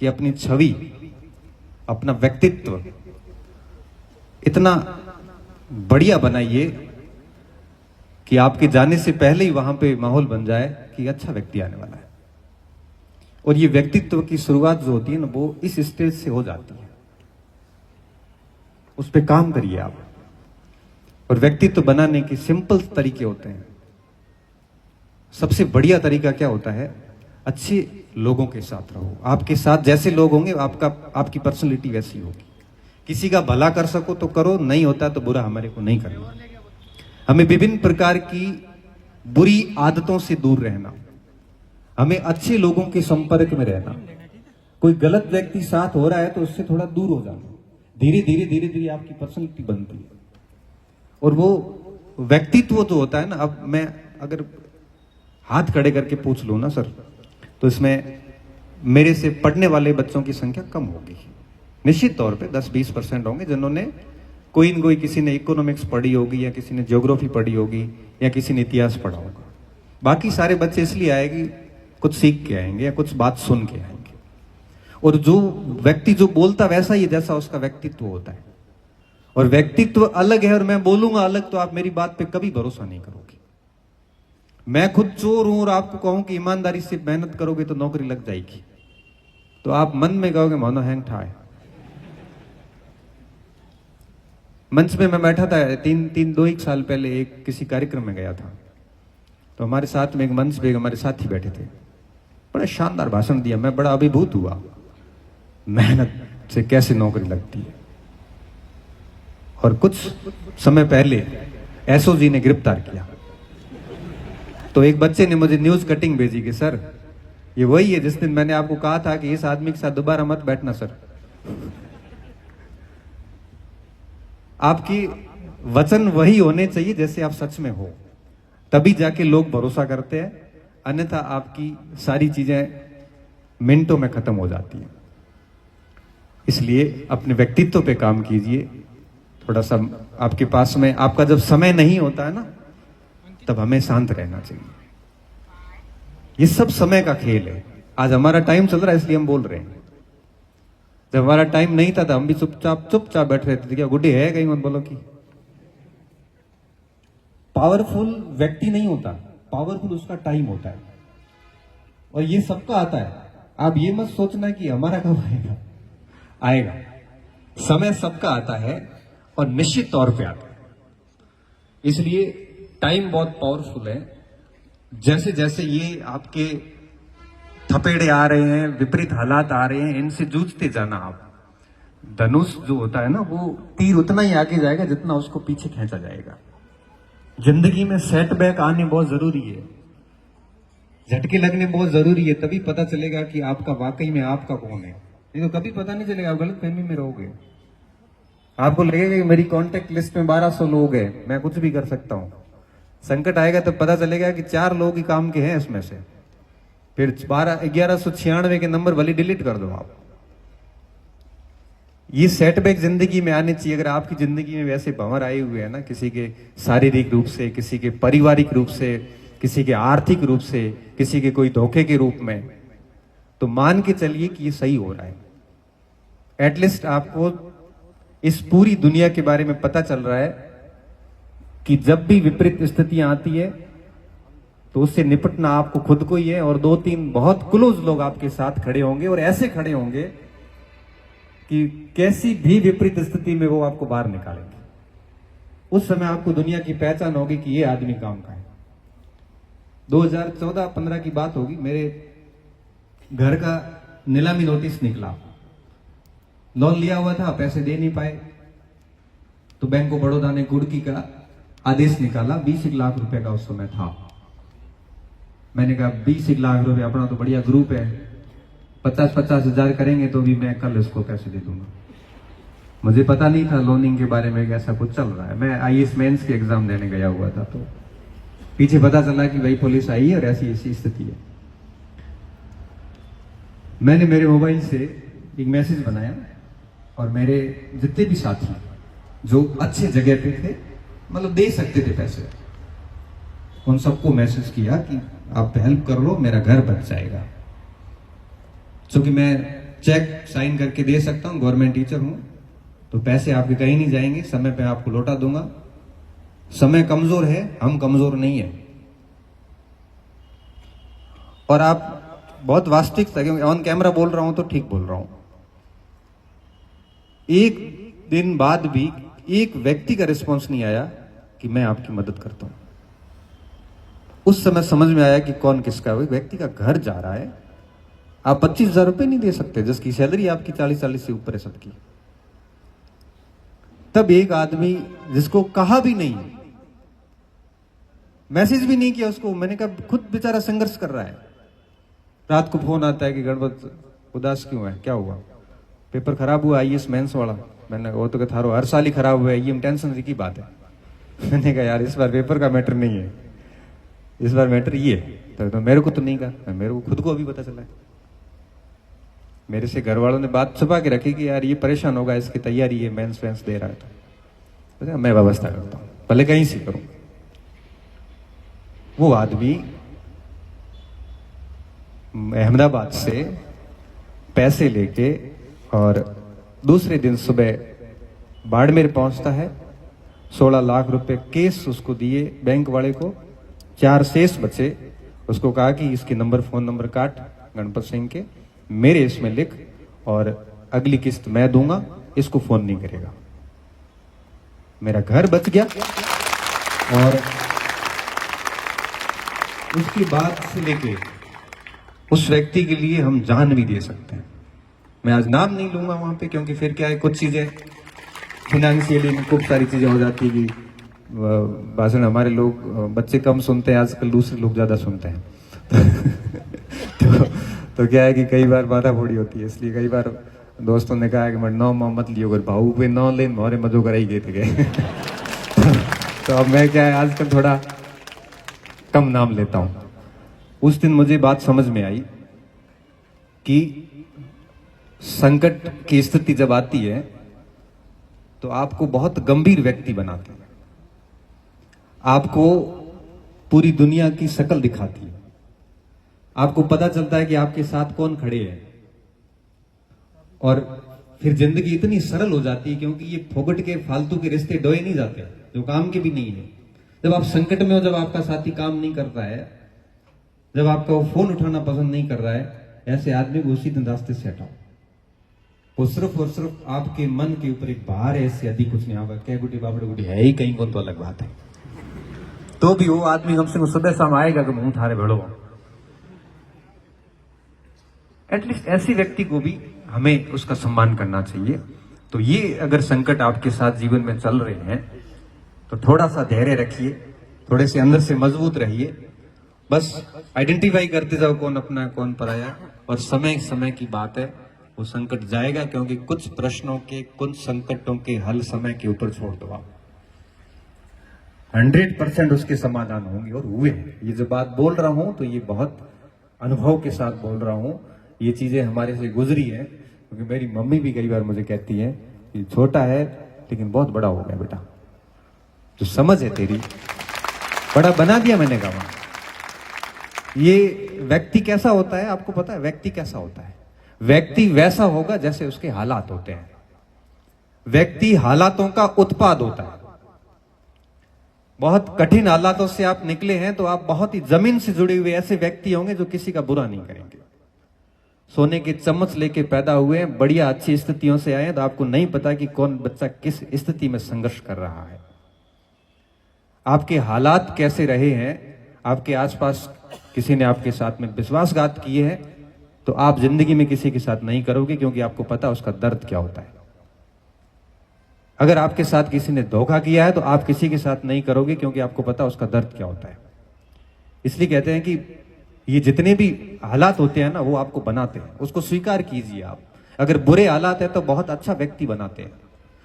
कि अपनी छवि, अपना व्यक्तित्व इतना बढ़िया बनाइए कि आपके जाने से पहले ही वहां पे माहौल बन जाए कि अच्छा व्यक्ति आने वाला है। और ये व्यक्तित्व की शुरुआत जो होती है ना, वो इस स्टेज से हो जाती है। उस पे काम करिए आप। और व्यक्तित्व बनाने के सिंपल तरीके होते हैं। सबसे बढ़िया तरीका क्या होता है? अच्छे लोगों के साथ रहो। आपके साथ जैसे लोग होंगे, आपकी पर्सनैलिटी वैसी होगी। किसी का भला कर सको तो करो, नहीं होता तो बुरा हमारे को नहीं करना। हमें विभिन्न प्रकार की बुरी आदतों से दूर रहना, हमें अच्छे लोगों के संपर्क में रहना। कोई गलत व्यक्ति साथ हो रहा है तो उससे थोड़ा दूर हो जाना। धीरे धीरे आपकी पर्सनैलिटी बनती है। और वो व्यक्तित्व जो होता है ना, अब मैं अगर हाथ खड़े करके पूछ लूं ना सर, तो इसमें मेरे से पढ़ने वाले बच्चों की संख्या कम होगी। निश्चित तौर पे 10-20% होंगे जिन्होंने कोई न कोई, किसी ने इकोनॉमिक्स पढ़ी होगी, या किसी ने ज्योग्राफी पढ़ी होगी, या किसी ने इतिहास पढ़ा होगा। बाकी सारे बच्चे इसलिए आएंगे कुछ सीख के आएंगे या कुछ बात सुन के आएंगे। और जो व्यक्ति जो बोलता वैसा ही जैसा उसका व्यक्तित्व होता है। और व्यक्तित्व अलग है और मैं बोलूंगा अलग, तो आप मेरी बात पे कभी भरोसा नहीं करोगे। मैं खुद चोर हूं और आपको कहूं कि ईमानदारी से मेहनत करोगे तो नौकरी लग जाएगी, तो आप मन में कहोगे मानो हैंग ठाए। मंच में मैं बैठा था 2-1 साल पहले, एक किसी कार्यक्रम में गया था, तो हमारे साथ में एक मंच पे हमारे साथी बैठे थे। बड़ा शानदार भाषण दिया। मैं बड़ा अभिभूत हुआ, मेहनत से कैसे नौकरी लगती है। और कुछ समय पहले एसओजी ने गिरफ्तार किया, तो एक बच्चे ने मुझे न्यूज कटिंग भेजी कि सर ये वही है जिस दिन मैंने आपको कहा था कि इस आदमी के साथ दोबारा मत बैठना सर। आपकी वचन वही होने चाहिए जैसे आप सच में हो, तभी जाके लोग भरोसा करते हैं। अन्यथा आपकी सारी चीजें मिनटों में खत्म हो जाती हैं। इसलिए अपने व्यक्तित्व पे काम कीजिए। थोड़ा सा आपके पास में, आपका जब समय नहीं होता है ना, तब हमें शांत रहना चाहिए। ये सब समय का खेल है। आज हमारा टाइम चल रहा है इसलिए हम बोल रहे हैं। जब हमारा टाइम नहीं था तो हम भी चुपचाप बैठ रहे थे। क्या गुड्डे है कहीं मत बोलो कि पावरफुल व्यक्ति नहीं होता, पावरफुल उसका टाइम होता है। और ये सबका आता है। आप ये मत सोचना कि हमारा कब आएगा। समय सबका आता है और निश्चित तौर पे आता है। इसलिए टाइम बहुत पावरफुल है। जैसे जैसे ये आपके थपेड़े आ रहे हैं, विपरीत हालात आ रहे हैं, इनसे जूझते जाना आप। धनुष जो होता है ना, वो तीर उतना ही आगे जाएगा जितना उसको पीछे खींचा जाएगा। जिंदगी में सेटबैक आने बहुत जरूरी है, झटके लगने बहुत जरूरी है। तभी पता चलेगा कि आपका वाकई में आपका कौन है। नहीं तो कभी पता नहीं चलेगा, आप गलत फहमी में रहोगे। आपको लगेगा कि मेरी कांटेक्ट लिस्ट में 1200 लोग हैं, मैं कुछ भी कर सकता हूं। संकट आएगा तो पता चलेगा कि 4 लोग ही काम के हैं इसमें से। फिर 1196 के नंबर भले डिलीट कर दो आप। ये सेटबैक जिंदगी में आने चाहिए। अगर आपकी जिंदगी में वैसे भंवर आए हुए हैं ना, किसी के शारीरिक रूप से, किसी के पारिवारिक रूप से, किसी के आर्थिक रूप से, किसी के कोई धोखे के रूप में, तो मान के चलिए कि ये सही हो रहा है। एटलीस्ट आपको इस पूरी दुनिया के बारे में पता चल रहा है कि जब भी विपरीत स्थितियां आती है तो उससे निपटना आपको खुद को ही है। और 2-3 बहुत क्लोज लोग आपके साथ खड़े होंगे, और ऐसे खड़े होंगे कि कैसी भी विपरीत स्थिति में वो आपको बाहर निकालेंगे। उस समय आपको दुनिया की पहचान होगी कि ये आदमी काम का है। 2014-15 की बात होगी, मेरे घर का नीलामी नोटिस निकला। लोन लिया हुआ था, पैसे दे नहीं पाए, तो बैंक ऑफ बड़ौदा ने कुर्की का आदेश निकाला। 20 लाख रुपए का उस समय था। मैंने कहा 20 लाख रुपए, अपना तो बढ़िया ग्रुप है, 50-50 हजार करेंगे तो भी मैं कल इसको पैसे दे दूंगा। मुझे पता नहीं था लोनिंग के बारे में, ऐसा कुछ चल रहा है। मैं आईएएस मेंस के एग्जाम देने गया हुआ था, तो पीछे पता चला कि भाई पुलिस आई है और ऐसी ऐसी स्थिति है। मैंने मेरे मोबाइल से एक मैसेज बनाया और मेरे जितने भी साथी जो अच्छे जगह पे थे, मतलब दे सकते थे पैसे, उन सबको मैसेज किया कि आप हेल्प कर लो, मेरा घर बच जाएगा। क्योंकि मैं चेक साइन करके दे सकता हूं, गवर्नमेंट टीचर हूं, तो पैसे आपके कहीं नहीं जाएंगे, समय पे आपको लौटा दूंगा। समय कमजोर है, हम कमजोर नहीं है। और आप बहुत वास्तविक, क्योंकि ऑन कैमरा बोल रहा हूं तो ठीक बोल रहा हूं। एक दिन बाद भी एक व्यक्ति का रिस्पांस नहीं आया कि मैं आपकी मदद करता हूं। उस समय समझ में आया कि कौन किसका है। व्यक्ति का घर जा रहा है, आप 25,000 रुपए नहीं दे सकते, जिसकी सैलरी आपकी 40 से ऊपर है सबकी। तब एक आदमी जिसको कहा भी नहीं, मैसेज भी नहीं किया उसको, मैंने कहा खुद बेचारा संघर्ष कर रहा है। रात को फोन आता है कि गणपत उदास क्यों है, क्या हुआ? पेपर खराब हुआ आईएएस मेंस वाला। मैंने कहा वो तो थारो हर साल ही खराब हुआ है, ये टेंशन की बात है। मैंने कहा यार इस बार पेपर का मैटर नहीं है, इस बार मैटर ये है। तो मेरे को तो नहीं कहा, मेरे को खुद को अभी पता चला है। मेरे से घर वालों ने बात छुपा के रखी कि यार ये परेशान होगा, इसकी तैयारी है, मेंस वेंस दे रहा है, तो मैं व्यवस्था करता हूं, भले कहीं से करूं। वो आदमी अहमदाबाद से पैसे लेके और दूसरे दिन सुबह बाड़मेर पहुंचता है। 16 लाख रुपए केस उसको दिए बैंक वाले को, 4 शेष बचे। उसको कहा कि इसके नंबर, फोन नंबर काट गणपत सिंह के, मेरे इसमें लिख, और अगली किस्त मैं दूंगा, इसको फोन नहीं करेगा। मेरा घर बच गया। और उसके बाद से लेके उस व्यक्ति के लिए हम जान भी दे सकते हैं। मैं आज नाम नहीं लूंगा वहां पे, क्योंकि फिर क्या है, कुछ चीजें फाइनेंशियली खूब सारी चीजें हो जाती है कि भाषण हमारे लोग, बच्चे कम सुनते हैं आजकल, दूसरे लोग ज्यादा सुनते हैं। तो क्या है कि कई बार बाधा फोड़ी होती है, इसलिए कई बार दोस्तों ने कहा कि मैं नौ मत लियो, अगर भाऊ पे 9 लेन मोरे मजो कराई गए थे। तो अब मैं क्या है आजकल थोड़ा कम नाम लेता हूं। उस दिन मुझे बात समझ में आई कि संकट की स्थिति जब आती है तो आपको बहुत गंभीर व्यक्ति बनाते हैं, आपको पूरी दुनिया की शक्ल दिखाती है, आपको पता चलता है कि आपके साथ कौन खड़े हैं, और फिर जिंदगी इतनी सरल हो जाती है, क्योंकि ये फोगट के फालतू के रिश्ते डोए नहीं जाते जो काम के भी नहीं है। जब आप संकट में हो, जब आपका साथी काम नहीं करता है, जब आपका वो फोन उठाना पसंद नहीं कर रहा है, ऐसे आदमी को उसी दिन रास्ते से हटाओ। वो सिर्फ और सिर्फ आपके मन के ऊपर एक भार है, इससे अधिक कुछ नहीं। होगा क्या गुटी बाबड़ गुटी है ही कहीं को, तो अलग बात है। तो भी वो आदमी हमसे सुबह शाम आएगा कि मुंह थारे भेड़ो। एटलीस्ट ऐसी व्यक्ति को भी हमें उसका सम्मान करना चाहिए। तो ये अगर संकट आपके साथ जीवन में चल रहे हैं तो थोड़ा सा धैर्य रखिए, थोड़े से अंदर से मजबूत रहिए। बस आइडेंटिफाई करते जाओ कौन अपना कौन पराया, और समय समय की बात है, वो संकट जाएगा। क्योंकि कुछ प्रश्नों के, कुछ संकटों के हल समय के ऊपर छोड़ दो आप, 100% उसके समाधान होंगे और हुए। ये जो बात बोल रहा हूं तो ये बहुत अनुभव के साथ बोल रहा हूं। ये चीजें हमारे से गुजरी है, क्योंकि मेरी मम्मी भी कई बार मुझे कहती है कि छोटा है लेकिन बहुत बड़ा हो गया बेटा, जो समझ है तेरी बड़ा बना दिया। मैंने कहा ये व्यक्ति कैसा होता है आपको पता है? व्यक्ति कैसा होता है? व्यक्ति वैसा होगा जैसे उसके हालात होते हैं। व्यक्ति हालातों का उत्पाद होता है। बहुत कठिन हालातों से आप निकले हैं तो आप बहुत ही जमीन से जुड़े हुए ऐसे व्यक्ति होंगे जो किसी का बुरा नहीं करेंगे। सोने की चम्मच लेके पैदा हुए हैं, बढ़िया अच्छी स्थितियों से आए हैं, तो आपको नहीं पता कि कौन बच्चा किस स्थिति में संघर्ष कर रहा है। आपके हालात कैसे रहे हैं आपके आसपास किसी ने आपके साथ में विश्वासघात किए है, तो आप जिंदगी में किसी के साथ नहीं करोगे, क्योंकि आपको पता है उसका दर्द क्या होता है। अगर आपके साथ किसी ने धोखा किया है तो आप किसी के साथ नहीं करोगे, क्योंकि आपको पता है उसका दर्द क्या होता है। इसलिए कहते हैं कि ये जितने भी हालात होते हैं ना, वो आपको बनाते हैं, उसको स्वीकार कीजिए। आप अगर बुरे हालात है तो बहुत अच्छा व्यक्ति बनाते हैं।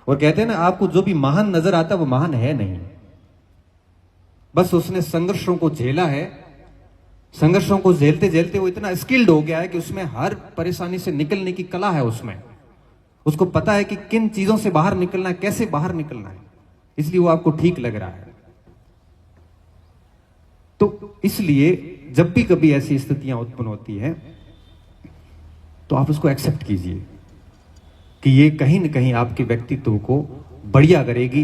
और कहते हैं ना, आपको जो भी महान नजर आता है वो महान है नहीं, बस उसने संघर्षों को झेला है। संघर्षों को झेलते झेलते वो इतना स्किल्ड हो गया है कि उसमें हर परेशानी से निकलने की कला है उसमें। उसको पता है कि किन चीजों से बाहर निकलना है, कैसे बाहर निकलना है, इसलिए वो आपको ठीक लग रहा है। तो इसलिए जब भी कभी ऐसी स्थितियां उत्पन्न होती हैं तो आप उसको एक्सेप्ट कीजिए कि ये कहीं ना कहीं आपके व्यक्तित्व को बढ़िया करेगी,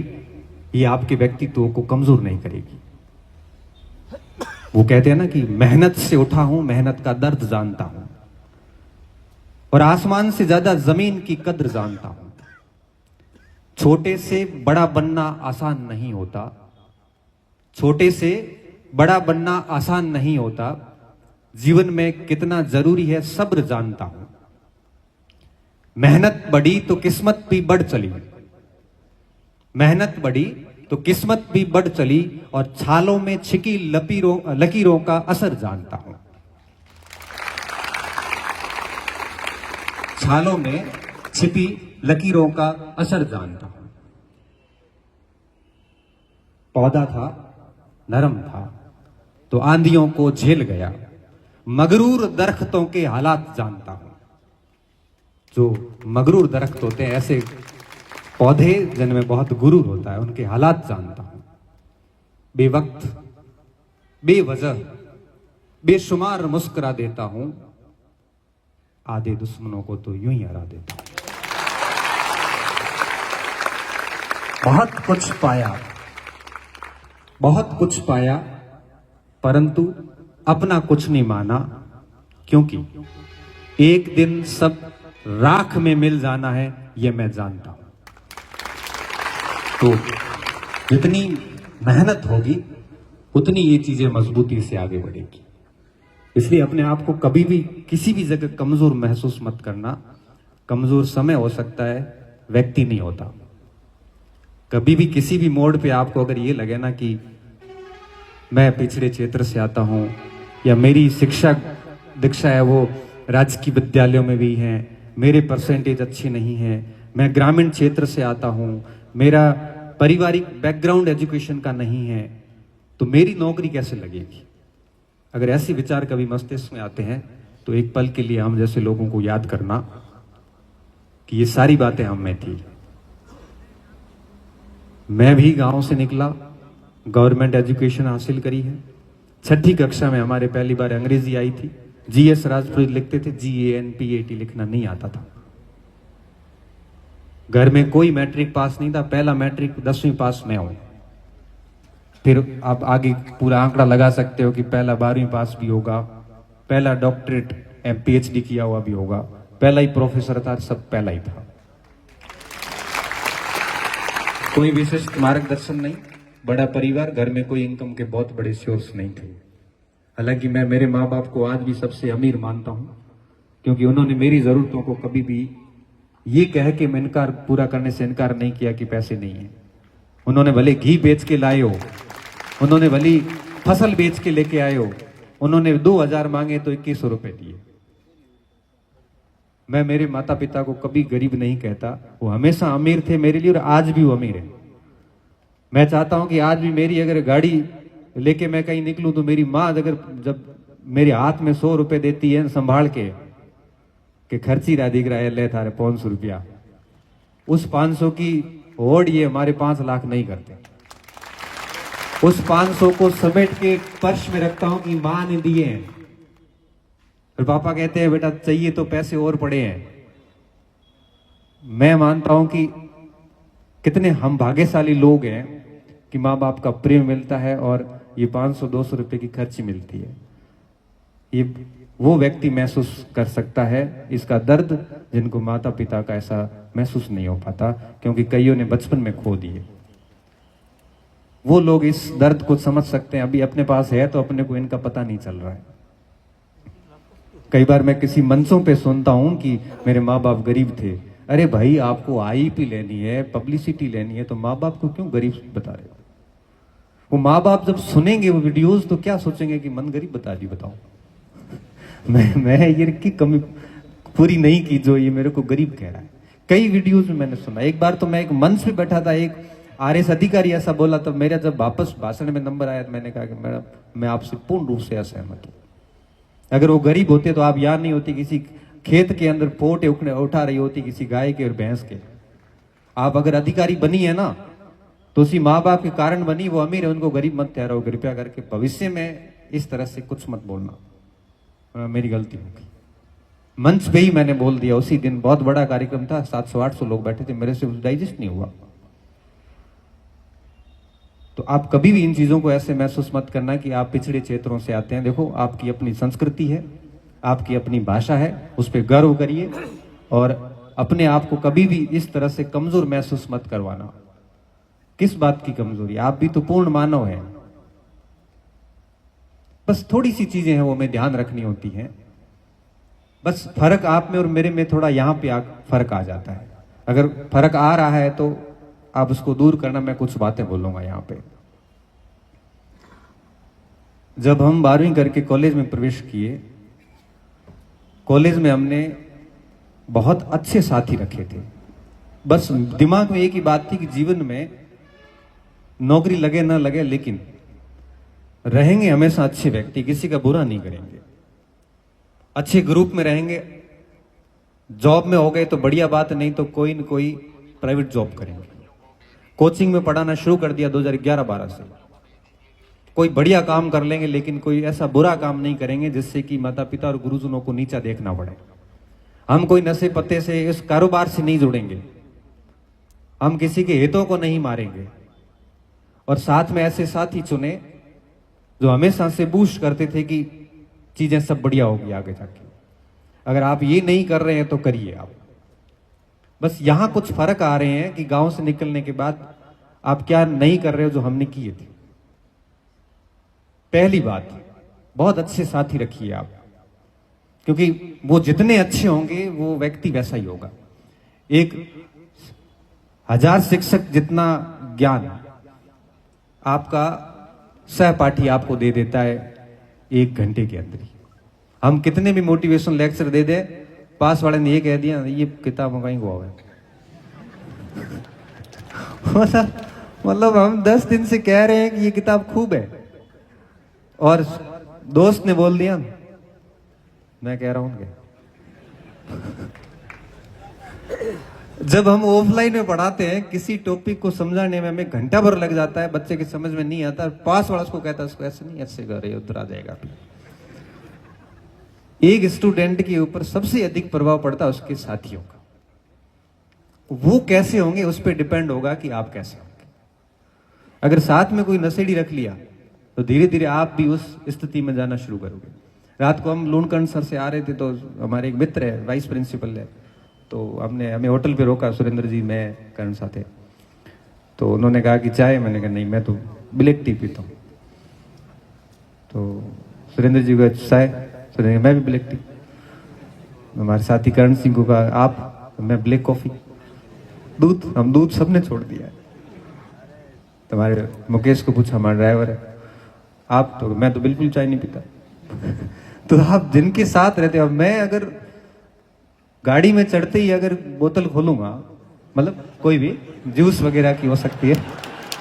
ये आपके व्यक्तित्व को कमजोर नहीं करेगी। वो कहते हैं ना कि मेहनत से उठा हूं, मेहनत का दर्द जानता हूं, और आसमान से ज्यादा जमीन की कद्र जानता हूं। छोटे से बड़ा बनना आसान नहीं होता, छोटे से बड़ा बनना आसान नहीं होता। जीवन में कितना जरूरी है सब्र जानता हूं। मेहनत बढ़ी तो किस्मत भी बढ़ चली, मेहनत बढ़ी तो किस्मत भी बढ़ चली, और छालों में छिकी लकीरों का असर जानता हूं। छालों में छिपी लकीरों का असर जानता हूं। पौधा था, नरम था, तो आंधियों को झेल गया। मगरूर दरख्तों के हालात जानता हूं। जो मगरूर दरख्त होते हैं, ऐसे पौधे जिनमें बहुत गुरूर होता है, उनके हालात जानता हूं। बेवक्त, बेवजह, बेशुमार मुस्कुरा देता हूं। आधे दुश्मनों को तो यूं ही हरा देता हूं। बहुत कुछ पाया, बहुत कुछ पाया, परंतु अपना कुछ नहीं माना, क्योंकि एक दिन सब राख में मिल जाना है, यह मैं जानता हूं। तो जितनी मेहनत होगी उतनी ये चीजें मजबूती से आगे बढ़ेगी। इसलिए अपने आप को कभी भी किसी भी जगह कमजोर महसूस मत करना। कमजोर समय हो सकता है, व्यक्ति नहीं होता। कभी भी किसी भी मोड़ पे आपको अगर ये लगे ना कि मैं पिछड़े क्षेत्र से आता हूं, या मेरी शिक्षा दीक्षा है वो राजकीय विद्यालयों में भी है, मेरे परसेंटेज अच्छे नहीं है, मैं ग्रामीण क्षेत्र से आता हूं, मेरा पारिवारिक बैकग्राउंड एजुकेशन का नहीं है, तो मेरी नौकरी कैसे लगेगी। अगर ऐसे विचार कभी मस्तिष्क में आते हैं तो एक पल के लिए हम जैसे लोगों को याद करना कि ये सारी बातें हम में थी। मैं भी गांव से निकला, गवर्नमेंट एजुकेशन हासिल करी है। 6ठी कक्षा में हमारे पहली बार अंग्रेजी आई थी। GS राजपुरी लिखते थे, GANPAT लिखना नहीं आता था। घर में कोई मैट्रिक पास नहीं था, पहला मैट्रिक 10वीं पास मैं हूं। फिर आप आगे पूरा आंकड़ा लगा सकते हो कि पहला 12वीं पास भी होगा, पहला डॉक्टरेट PhD किया हुआ भी होगा, पहला ही प्रोफेसर था, सब पहला ही था। कोई विशिष्ट मार्गदर्शन नहीं, बड़ा परिवार, घर में कोई इनकम के बहुत बड़े सोर्स नहीं थे। हालांकि मैं मेरे माँ बाप को आज भी सबसे अमीर मानता हूं, क्योंकि उन्होंने मेरी जरूरतों को कभी भी ये कह के मैं इनकार पूरा करने से इनकार नहीं किया कि पैसे नहीं है। उन्होंने भले घी बेच के लाए हो, उन्होंने भले फसल बेच के लेके आए हो, उन्होंने 2000 मांगे तो 2100 रुपए दिए। मैं मेरे माता पिता को कभी गरीब नहीं कहता, वो हमेशा अमीर थे मेरे लिए और आज भी वो अमीर है। मैं चाहता हूं कि आज भी मेरी अगर गाड़ी लेके मैं कहीं निकलूं तो मेरी माँ अगर जब मेरे हाथ में 100 रुपए देती है संभाल के कि खर्ची रहा दिख रहा है, ले थारे 500 रुपया, उस 500 की होड़ ये हमारे 5 लाख नहीं करते। उस 500 को समेट के पर्स में रखता हूं कि माँ ने दिए हैं, और पापा कहते हैं बेटा चाहिए तो पैसे और पड़े हैं। मैं मानता हूं कि कितने हम भाग्यशाली लोग हैं कि माँ बाप का प्रेम मिलता है और ये 500-200 रुपए की खर्ची मिलती है। ये वो व्यक्ति महसूस कर सकता है इसका दर्द, जिनको माता पिता का ऐसा महसूस नहीं हो पाता, क्योंकि कईयों ने बचपन में खो दिए। वो लोग इस दर्द को समझ सकते हैं। अभी अपने पास है तो अपने को इनका पता नहीं चल रहा है। कई बार मैं किसी मंचों पे सुनता हूं कि मेरे माँ बाप गरीब थे। अरे भाई, आपको आईपी लेनी है, पब्लिसिटी लेनी है, तो माँ बाप को क्यों गरीब बता रहे हो? वो माँ बाप जब सुनेंगे वो वीडियोस तो क्या सोचेंगे कि मन गरीब बता दी। बताओ मैं ये की कमी पूरी नहीं की जो ये मेरे को गरीब कह रहा है। कई वीडियोस में मैंने सुना। एक बार तो मैं एक मंच पे बैठा था, एक आरएस अधिकारी ऐसा बोला, तब मेरा जब वापस भाषण में नंबर आया तो मैंने कहा कि मैडम मैं आपसे पूर्ण रूप से असहमत हूं। अगर वो गरीब होते तो आप यहाँ नहीं होती, किसी खेत के अंदर पोट उठा रही होती, किसी गाय के और भैंस के। आप अगर अधिकारी बनी है ना तो उसी माँ बाप के कारण बनी। वो अमीर है, उनको गरीब मत ठहराओ कृपया करके। भविष्य में इस तरह से कुछ मत बोलना, मेरी गलती होगी। मंच पे ही मैंने बोल दिया। उसी दिन बहुत बड़ा कार्यक्रम था, 700-800 लोग बैठे थे, मेरे से डाइजेस्ट नहीं हुआ। तो आप कभी भी इन चीजों को ऐसे महसूस मत करना कि आप पिछड़े क्षेत्रों से आते हैं। देखो, आपकी अपनी संस्कृति है, आपकी अपनी भाषा है, उस पर गर्व करिए और अपने आप को कभी भी इस तरह से कमजोर महसूस मत करवाना। किस बात की कमजोरी? आप भी तो पूर्ण मानव हैं। बस थोड़ी सी चीजें हैं वो हमें ध्यान रखनी होती हैं। बस फर्क आप में और मेरे में थोड़ा यहां पे फर्क आ जाता है। अगर फर्क आ रहा है तो आप उसको दूर करना। मैं कुछ बातें बोलूंगा यहां पे। जब हम 12वीं करके कॉलेज में प्रवेश किए, कॉलेज में हमने बहुत अच्छे साथी रखे थे। बस दिमाग में एक ही बात थी कि जीवन में नौकरी लगे ना लगे, लेकिन रहेंगे हमेशा अच्छे व्यक्ति, किसी का बुरा नहीं करेंगे, अच्छे ग्रुप में रहेंगे। जॉब में हो गए तो बढ़िया बात, नहीं तो कोई न कोई प्राइवेट जॉब करेंगे। कोचिंग में पढ़ाना शुरू कर दिया 2011-12 से। कोई बढ़िया काम कर लेंगे, लेकिन कोई ऐसा बुरा काम नहीं करेंगे जिससे कि माता पिता और गुरुजनों को नीचा देखना पड़े। हम कोई नशे पत्ते से, इस कारोबार से नहीं जुड़ेंगे। हम किसी के हितों को नहीं मारेंगे। और साथ में ऐसे साथी चुने जो हमेशा से बूस्ट करते थे कि चीजें सब बढ़िया होगी आगे जाके। अगर आप ये नहीं कर रहे हैं तो करिए आप। बस यहां कुछ फर्क आ रहे हैं कि गांव से निकलने के बाद आप क्या नहीं कर रहे हो जो हमने किए थे। पहली बात, बहुत अच्छे साथी रखिए आप, क्योंकि वो जितने अच्छे होंगे वो व्यक्ति वैसा ही होगा। 1000 शिक्षक जितना ज्ञान आपका सहपाठी आपको दे देता है 1 घंटे के अंदर ही। हम कितने भी मोटिवेशनल लेक्चर दे दे, पास वाले ने ये कह दिया ये किताब कहीं हुआ है मतलब हम 10 दिन से कह रहे हैं कि ये किताब खूब है, और दोस्त ने बोल दिया मैं कह रहा हूं। जब हम ऑफलाइन में पढ़ाते हैं, किसी टॉपिक को समझाने में हमें घंटा भर लग जाता है, बच्चे के समझ में नहीं आता, पास वाला उसको कहता है उसको ऐसे नहीं, ऐसे कर रहे, उधर आ जाएगा। एक स्टूडेंट के ऊपर सबसे अधिक प्रभाव पड़ता है उसके साथियों का। वो कैसे होंगे उस पर डिपेंड होगा कि आप कैसे होंगे। अगर साथ में कोई नशेड़ी रख लिया तो धीरे धीरे आप भी उस स्थिति में जाना शुरू करोगे। रात को हम लूणकर्ण सर से आ रहे थे, तो हमारे एक मित्र है, वाइस प्रिंसिपल है, तो हमें होटल पे रोका, सुरेंद्र जी, मैं, कर्ण साथ थे। तो उन्होंने कहा कि चाय, मैंने कहा नहीं, मैं तो ब्लैक टी पीता हूँ। तो सुरेंद्र जी को चाय, सुरेंद्र मैं भी ब्लैक टी। हमारे साथी कर्ण सिंह को कहा आप, मैं ब्लैक कॉफी। दूध, हम दूध सबने छोड़ दिया है। तुम्हारे मुकेश को पूछा, हमारा ड्राइवर है, आप तो, मैं तो बिल्कुल चाय नहीं पीता तो आप जिनके साथ रहते हो, मैं अगर गाड़ी में चढ़ते ही अगर बोतल खोलूंगा, मतलब कोई भी जूस वगैरह की हो सकती है,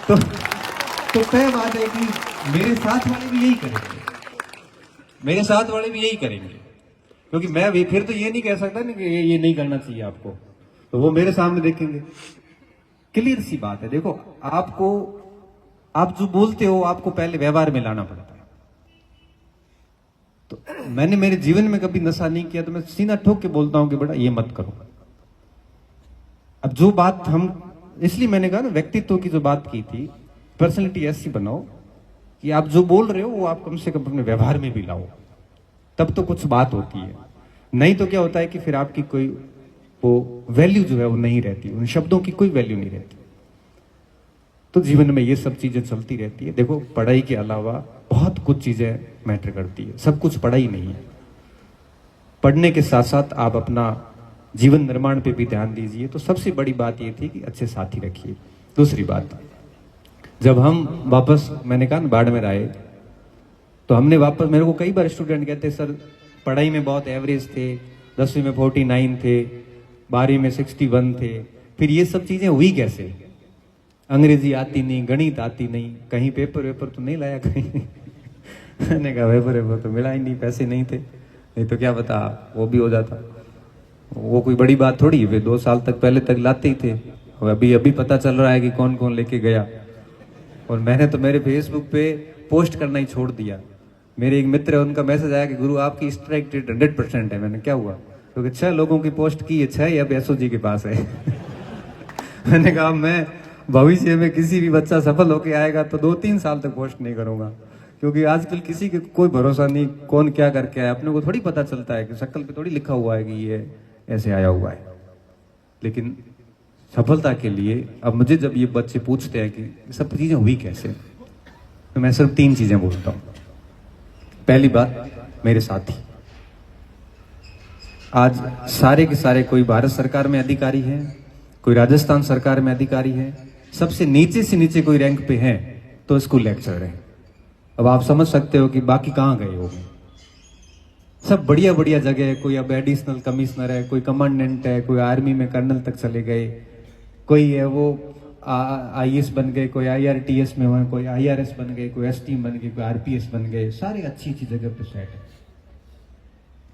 तो तय बात है कि मेरे साथ वाले भी यही करेंगे, मेरे साथ वाले भी यही करेंगे। क्योंकि मैं भी फिर तो ये नहीं कह सकता ना कि ये नहीं करना चाहिए आपको, तो वो मेरे सामने देखेंगे। क्लियर सी बात है। देखो, आपको, आप जो बोलते हो आपको पहले व्यवहार में लाना पड़ता है। तो मैंने मेरे जीवन में कभी नशा नहीं किया, तो मैं सीना ठोक के बोलता हूं कि बेटा ये मत करो। अब जो बात हम, इसलिए मैंने कहा ना, व्यक्तित्व की जो बात की थी, पर्सनैलिटी ऐसी बनाओ कि आप जो बोल रहे हो वो आप कम से कम अपने व्यवहार में भी लाओ, तब तो कुछ बात होती है। नहीं तो क्या होता है कि फिर आपकी कोई वो वैल्यू जो है वो नहीं रहती, उन शब्दों की कोई वैल्यू नहीं रहती। तो जीवन में ये सब चीजें चलती रहती है। देखो, पढ़ाई के अलावा बहुत कुछ चीजें मैटर करती है, सब कुछ पढ़ाई नहीं है। पढ़ने के साथ साथ आप अपना जीवन निर्माण पे भी ध्यान दीजिए। तो सबसे बड़ी बात ये थी कि अच्छे साथी रखिए। दूसरी बात, जब हम वापस, मैंने कहा ना, बाड़मेर आए, तो हमने वापस, मेरे को कई बार स्टूडेंट कहते सर पढ़ाई में बहुत एवरेज थे, 10वीं में 49 थे, 12वीं में 61 थे, फिर ये सब चीजें हुई कैसे? अंग्रेजी आती नहीं, गणित आती नहीं, कहीं पेपर वेपर तो नहीं लाया कहीं? मैंने कहा पेपर तो मिला ही नहीं, पैसे नहीं थे, नहीं तो क्या बता वो भी हो जाता। वो कोई बड़ी बात थोड़ी है, वे 2 साल तक पहले तक लाते ही थे, और अभी पता चल रहा है कि कौन कौन लेके गया। और मैंने तो मेरे फेसबुक पे पोस्ट करना ही छोड़ दिया। मेरे एक मित्र है, उनका मैसेज आया कि गुरु आपकी स्ट्राइक रेट 100% है। मैंने क्या हुआ? क्योंकि 6 लोगों की पोस्ट की है, 6 ही अब एसओजी के पास है। मैंने कहा मैं भविष्य में किसी भी बच्चा सफल होके आएगा तो 2-3 साल तक पोस्ट नहीं करूंगा, क्योंकि आजकल किसी के कोई भरोसा नहीं, कौन क्या करके आया, अपने को थोड़ी पता चलता है कि शक्ल पे थोड़ी लिखा हुआ है कि ये ऐसे आया हुआ है। लेकिन सफलता के लिए अब मुझे जब ये बच्चे पूछते हैं कि सब चीजें हुई कैसे, तो मैं सिर्फ 3 चीजें बोलता हूं। पहली बात, मेरे साथी। आज सारे के सारे, कोई भारत सरकार में अधिकारी है, कोई राजस्थान सरकार में अधिकारी है, सबसे नीचे से नीचे कोई रैंक पे है तो स्कूल लेक्चरर है। अब आप समझ सकते हो कि बाकी कहां गए होंगे। सब बढ़िया बढ़िया जगह है, कोई अब एडिशनल कमिश्नर है, कोई कमांडेंट है, कोई आर्मी में कर्नल तक चले गए, कोई है वो आईएएस बन गए, कोई आईआरटीएस में हुए, कोई आईआरएस बन गए, कोई एसटी बन गए, कोई आरपीएस बन गए, सारे अच्छी अच्छी जगह पे सेट है।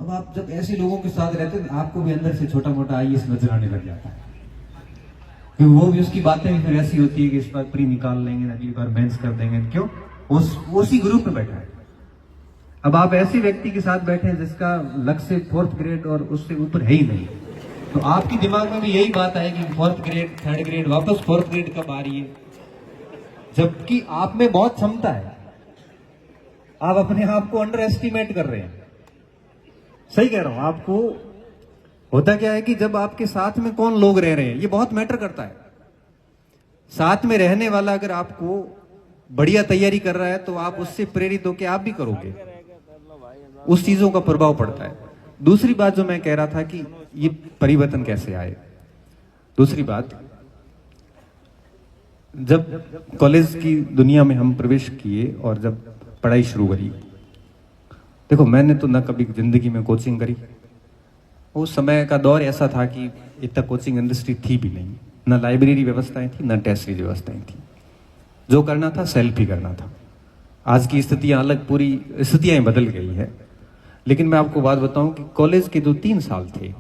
अब आप जब ऐसे लोगों के साथ रहते हैं, आपको भी अंदर से छोटा मोटा आईएएस नजर आने लग जाता है, क्योंकि वो भी उसकी बातें भी फिर ऐसी होती है कि इस बार प्री निकाल लेंगे, अगली बार मेंस कर देंगे। क्यों? उसी ग्रुप में बैठा है। अब आप ऐसे व्यक्ति के साथ बैठे हैं जिसका लक्ष्य 4th ग्रेड और उससे ऊपर है ही नहीं, तो आपकी दिमाग में भी यही बात आएगी 4th ग्रेड, 3rd ग्रेड, वापस 4th ग्रेड कब आ रही है, जबकि आप में बहुत क्षमता है। आप अपने आप को अंडर एस्टिमेट कर रहे हैं। सही कह रहा हूं आपको। होता क्या है कि जब आपके साथ में कौन लोग रह रहे हैं, ये बहुत मैटर करता है। साथ में रहने वाला अगर आपको बढ़िया तैयारी कर रहा है तो आप उससे प्रेरित होकर आप भी करोगे, उस चीजों का प्रभाव पड़ता है। दूसरी बात जो मैं कह रहा था कि ये परिवर्तन कैसे आए। दूसरी बात, जब कॉलेज की दुनिया में हम प्रवेश किए और जब पढ़ाई शुरू करी, देखो मैंने तो ना कभी जिंदगी में कोचिंग करी। उस समय का दौर ऐसा था कि इतना कोचिंग इंडस्ट्री थी भी नहीं, ना लाइब्रेरी व्यवस्थाएं थी, ना टेस्ट सीरीज व्यवस्थाएं थी। जो करना था सेल्फ ही करना था। आज की स्थितियां अलग, पूरी स्थितियां बदल गई है। लेकिन मैं आपको बात बताऊं कि कॉलेज के जो 3 साल थे,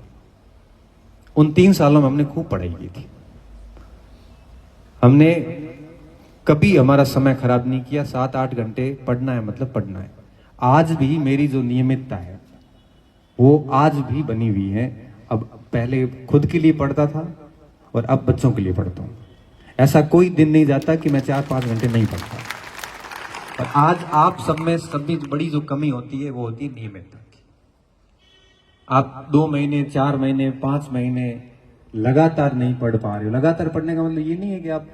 उन 3 सालों में हमने खूब पढ़ाई की थी। हमने कभी हमारा समय खराब नहीं किया। 7-8 घंटे पढ़ना है मतलब पढ़ना है। आज भी मेरी जो नियमितता है वो आज भी बनी हुई है। अब पहले खुद के लिए पढ़ता था और अब बच्चों के लिए पढ़ता हूं। ऐसा कोई दिन नहीं जाता कि मैं 4-5 घंटे नहीं पढ़ता। और आज आप सब में सबसे बड़ी जो कमी होती है वो होती है नियमितता की। आप 2 महीने, 4 महीने, 5 महीने लगातार नहीं पढ़ पा रहे हो। लगातार पढ़ने का मतलब ये नहीं है कि आप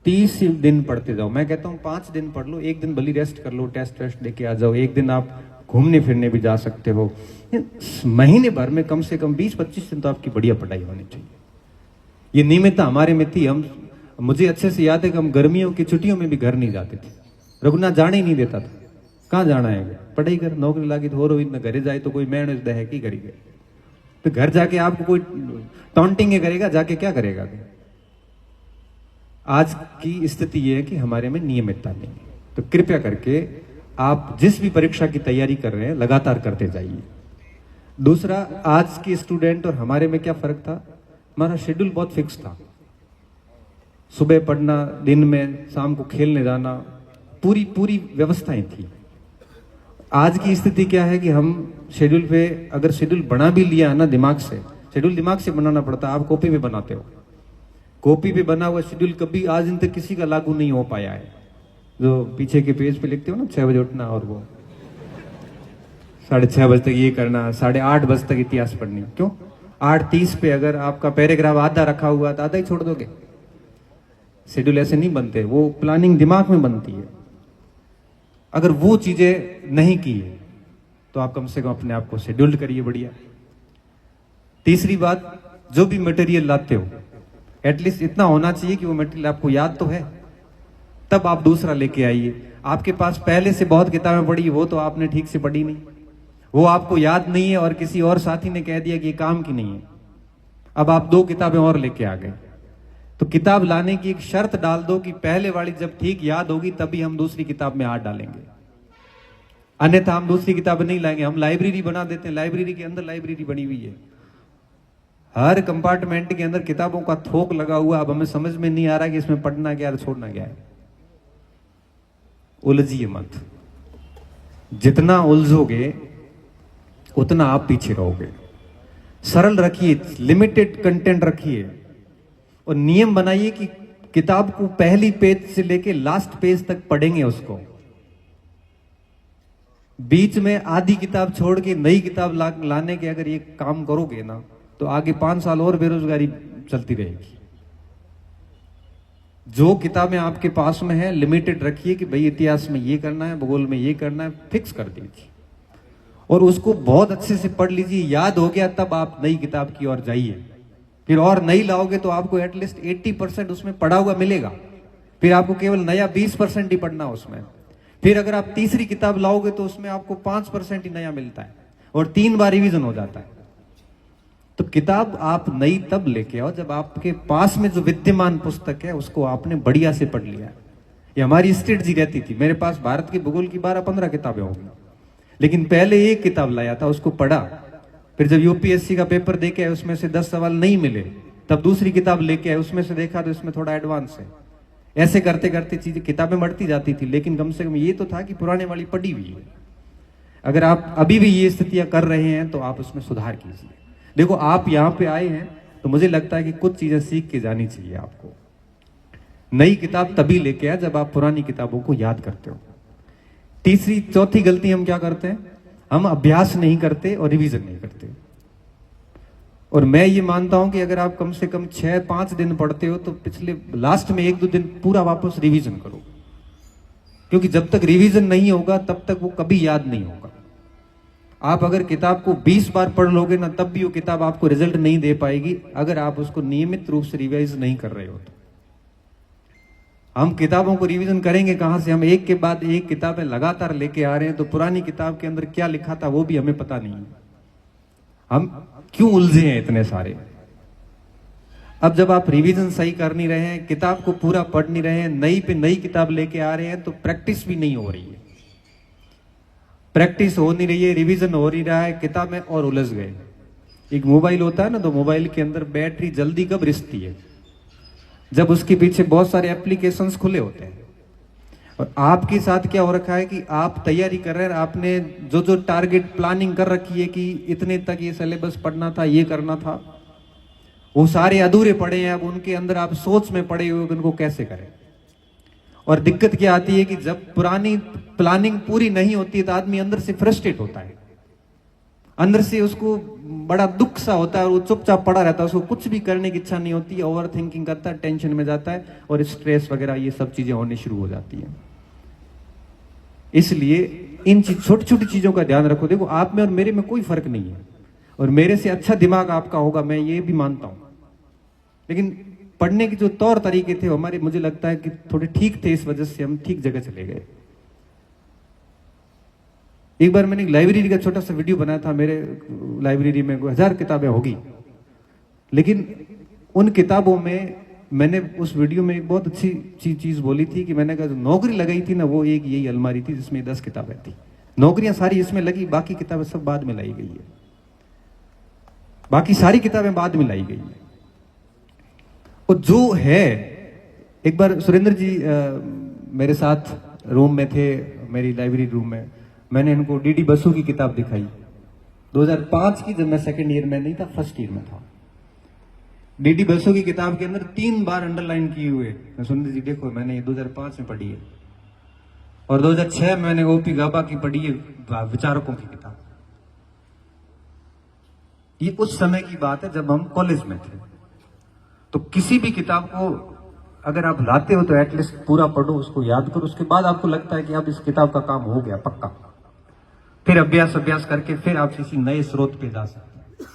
30 दिन पढ़ते जाओ। मैं कहता हूँ 5 दिन पढ़ लो, 1 दिन भली रेस्ट कर लो, टेस्ट देके आ जाओ, 1 दिन आप घूमने फिरने भी जा सकते हो। महीने भर में कम से कम 20-25 दिन तो आपकी बढ़िया पढ़ाई होनी चाहिए। ये नियमितता हमारे में थी। मुझे अच्छे से याद है कि हम गर्मियों की छुट्टियों में भी घर नहीं जाते थे। रघुनाथ जाने ही नहीं देता था। कहाँ जाना है, पढ़ाई कर, नौकरी लागी तो हो रही न, घरे जाए तो कोई मैण है कि करी गए। तो घर जाके आपको कोई टॉन्टिंग करेगा, जाके क्या करेगा। आज की स्थिति यह है कि हमारे में नियमितता नहीं है। तो कृपया करके आप जिस भी परीक्षा की तैयारी कर रहे हैं लगातार करते जाइए। दूसरा, आज के स्टूडेंट और हमारे में क्या फर्क था, हमारा शेड्यूल बहुत फिक्स था। सुबह पढ़ना, दिन में शाम को खेलने जाना, पूरी व्यवस्थाएं थी। आज की स्थिति क्या है कि हम शेड्यूल पे, अगर शेड्यूल बना भी लिया है ना दिमाग से, शेड्यूल दिमाग से बनाना पड़ता है। आप कॉपी पे बनाते हो, कॉपी पे बना हुआ शेड्यूल कभी आज दिन तक किसी का लागू नहीं हो पाया है। जो पीछे के पेज पे लिखते हो ना 6 बजे उठना और वो 6:30 बजे तक ये करना, 8:30 बजे तक इतिहास पढ़नी। क्यों? 8:30 पे अगर आपका पैराग्राफ आधा रखा हुआ तो आधा ही छोड़ दोगे। शेड्यूल ऐसे नहीं बनते, वो प्लानिंग दिमाग में बनती है। अगर वो चीजें नहीं की है तो आप कम से कम अपने आप को शेड्यूल्ड करिए बढ़िया। तीसरी बात, जो भी मटेरियल लाते हो एटलीस्ट इतना होना चाहिए कि वो मटेरियल आपको याद तो है, तब आप दूसरा लेके आइए। आपके पास पहले से बहुत किताबें पढ़ी, वो तो आपने ठीक से पढ़ी नहीं, वो आपको याद नहीं है और किसी और साथी ने कह दिया कि ये काम की नहीं है, अब आप 2 किताबें और लेके आ गए। तो किताब लाने की एक शर्त डाल दो कि पहले वाली जब ठीक याद होगी तभी हम दूसरी किताब में हाथ डालेंगे, अन्यथा हम दूसरी किताब नहीं लाएंगे। हम लाइब्रेरी बना देते हैं, लाइब्रेरी के अंदर लाइब्रेरी बनी हुई है, हर कंपार्टमेंट के अंदर किताबों का थोक लगा हुआ। अब हमें समझ में नहीं आ रहा कि इसमें पढ़ना क्या है छोड़ना क्या है। उलझिए मत, जितना उलझोगे उतना आप पीछे रहोगे। सरल रखिए, लिमिटेड कंटेंट रखिए और नियम बनाइए कि किताब को पहली पेज से लेके लास्ट पेज तक पढ़ेंगे उसको। बीच में आधी किताब छोड़ के नई किताब लाने के अगर ये काम करोगे ना तो आगे 5 साल और बेरोजगारी चलती रहेगी। जो किताबें आपके पास में है लिमिटेड रखिए कि भाई इतिहास में ये करना है, भूगोल में ये करना है, फिक्स कर दीजिए और उसको बहुत अच्छे से पढ़ लीजिए। याद हो गया तब आप नई किताब की ओर जाइए। फिर और नई लाओगे तो आपको एटलीस्ट 80% उसमें पढ़ा हुआ मिलेगा, फिर आपको केवल नया 20% ही पढ़ना उसमें। फिर अगर आप तीसरी किताब लाओगे तो उसमें आपको 5% ही नया मिलता है और 3 बार रिवीजन हो जाता है। तो किताब आप नई तब लेके आओ जब आपके पास में जो विद्यमान पुस्तक है उसको आपने बढ़िया से पढ़ लिया। ये हमारी स्ट्रेटजी रहती थी। मेरे पास भारत के भूगोल की 12-15 किताबें होंगी, लेकिन पहले एक किताब लाया था, उसको पढ़ा, फिर जब यूपीएससी का पेपर देके आए उसमें से 10 सवाल नहीं मिले तब दूसरी किताब लेके आए, उसमें से देखा तो इसमें थोड़ा एडवांस है। ऐसे करते करते चीजें किताबें बढ़ती जाती थी, लेकिन कम से कम ये तो था कि पुराने वाली पढ़ी हुई है। अगर आप अभी भी ये स्थितियां कर रहे हैं तो आप उसमें सुधार कीजिए। देखो, आप यहां पे आए हैं तो मुझे लगता है कि कुछ चीजें सीख के जानी चाहिए आपको। नई किताब तभी लेके आए जब आप पुरानी किताबों को याद करते हो। चौथी गलती हम क्या करते हैं, हम अभ्यास नहीं करते और रिवीजन नहीं करते। और मैं ये मानता हूं कि अगर आप कम से कम 6-5 दिन पढ़ते हो तो पिछले लास्ट में 1-2 दिन पूरा वापस रिवीजन करो, क्योंकि जब तक रिवीजन नहीं होगा तब तक वो कभी याद नहीं होगा। आप अगर किताब को 20 बार पढ़ लोगे ना तब भी वो किताब आपको रिजल्ट नहीं दे पाएगी अगर आप उसको नियमित रूप से रिवाइज नहीं कर रहे हो तो। हम किताबों को रिवीजन करेंगे कहां से? हम एक के बाद एक किताबें लगातार लेके आ रहे हैं तो पुरानी किताब के अंदर क्या लिखा था वो भी हमें पता नहीं है। हम क्यों उलझे हैं इतने सारे? अब जब आप रिवीजन सही कर नहीं रहे हैं, किताब को पूरा पढ़ नहीं रहे हैं, नई पे नई किताब लेके आ रहे हैं तो प्रैक्टिस भी नहीं हो रही है। प्रैक्टिस हो नहीं रही है, रिवीजन हो नहीं रहा है, किताबें और उलझ गए। एक मोबाइल होता है ना, तो मोबाइल के अंदर बैटरी जल्दी कब रिसती है? जब उसके पीछे बहुत सारे एप्लीकेशंस खुले होते हैं। और आपके साथ क्या हो रखा है कि आप तैयारी कर रहे हैं, आपने जो जो टारगेट प्लानिंग कर रखी है कि इतने तक ये सिलेबस पढ़ना था, ये करना था, वो सारे अधूरे पड़े हैं। अब उनके अंदर आप सोच में पड़े हुए उनको कैसे करें? और दिक्कत क्या आती है कि जब पुरानी प्लानिंग पूरी नहीं होती है तो आदमी अंदर से फ्रस्ट्रेट होता है, अंदर से उसको बड़ा दुख सा होता है और वो चुपचाप पड़ा रहता है, उसको कुछ भी करने की इच्छा नहीं होती, ओवर थिंकिंग करता है, टेंशन में जाता है और स्ट्रेस वगैरह ये सब चीजें होने शुरू हो जाती हैं। इसलिए इन छोटी छोटी चीजों का ध्यान रखो। देखो, आप में और मेरे में कोई फर्क नहीं है और मेरे से अच्छा दिमाग आपका होगा, मैं ये भी मानता हूं, लेकिन पढ़ने के जो तौर तरीके थे हमारे, मुझे लगता है कि थोड़े ठीक थे, इस वजह से हम ठीक जगह चले गए। एक बार मैंने एक लाइब्रेरी का छोटा सा वीडियो बनाया था। मेरे लाइब्रेरी में 1000 किताबें होगी, लेकिन उन किताबों में मैंने उस वीडियो में एक बहुत अच्छी चीज बोली थी कि मैंने कहा जो नौकरी लगाई थी ना वो एक यही अलमारी थी जिसमें 10 किताबें थी। नौकरियां सारी इसमें लगी, बाकी किताबें सब बाद में लाई गई है, बाकी सारी किताबें बाद में लाई गई है। और जो है, एक बार सुरेंद्र जी मेरे साथ रूम में थे, मेरी लाइब्रेरी रूम में, मैंने इनको डीडी बसु की किताब दिखाई 2005 की, जब मैं सेकंड ईयर में नहीं था, फर्स्ट ईयर में था। डीडी बसु की किताब के अंदर 3 बार अंडरलाइन किए हुए। सुरेंद्र जी देखो, मैंने ये 2005 में पढ़ी है और 2006 में मैंने ओपी गाबा की पढ़ी है, विचारकों की किताब। ये उस समय की बात है जब हम कॉलेज में थे। तो किसी भी किताब को अगर आप लाते हो तो एटलीस्ट पूरा पढ़ो, उसको याद करो, उसके बाद आपको लगता है कि अब इस किताब का काम हो गया पक्का, फिर अभ्यास करके फिर आप किसी नए स्रोत पे जा सकते हैं।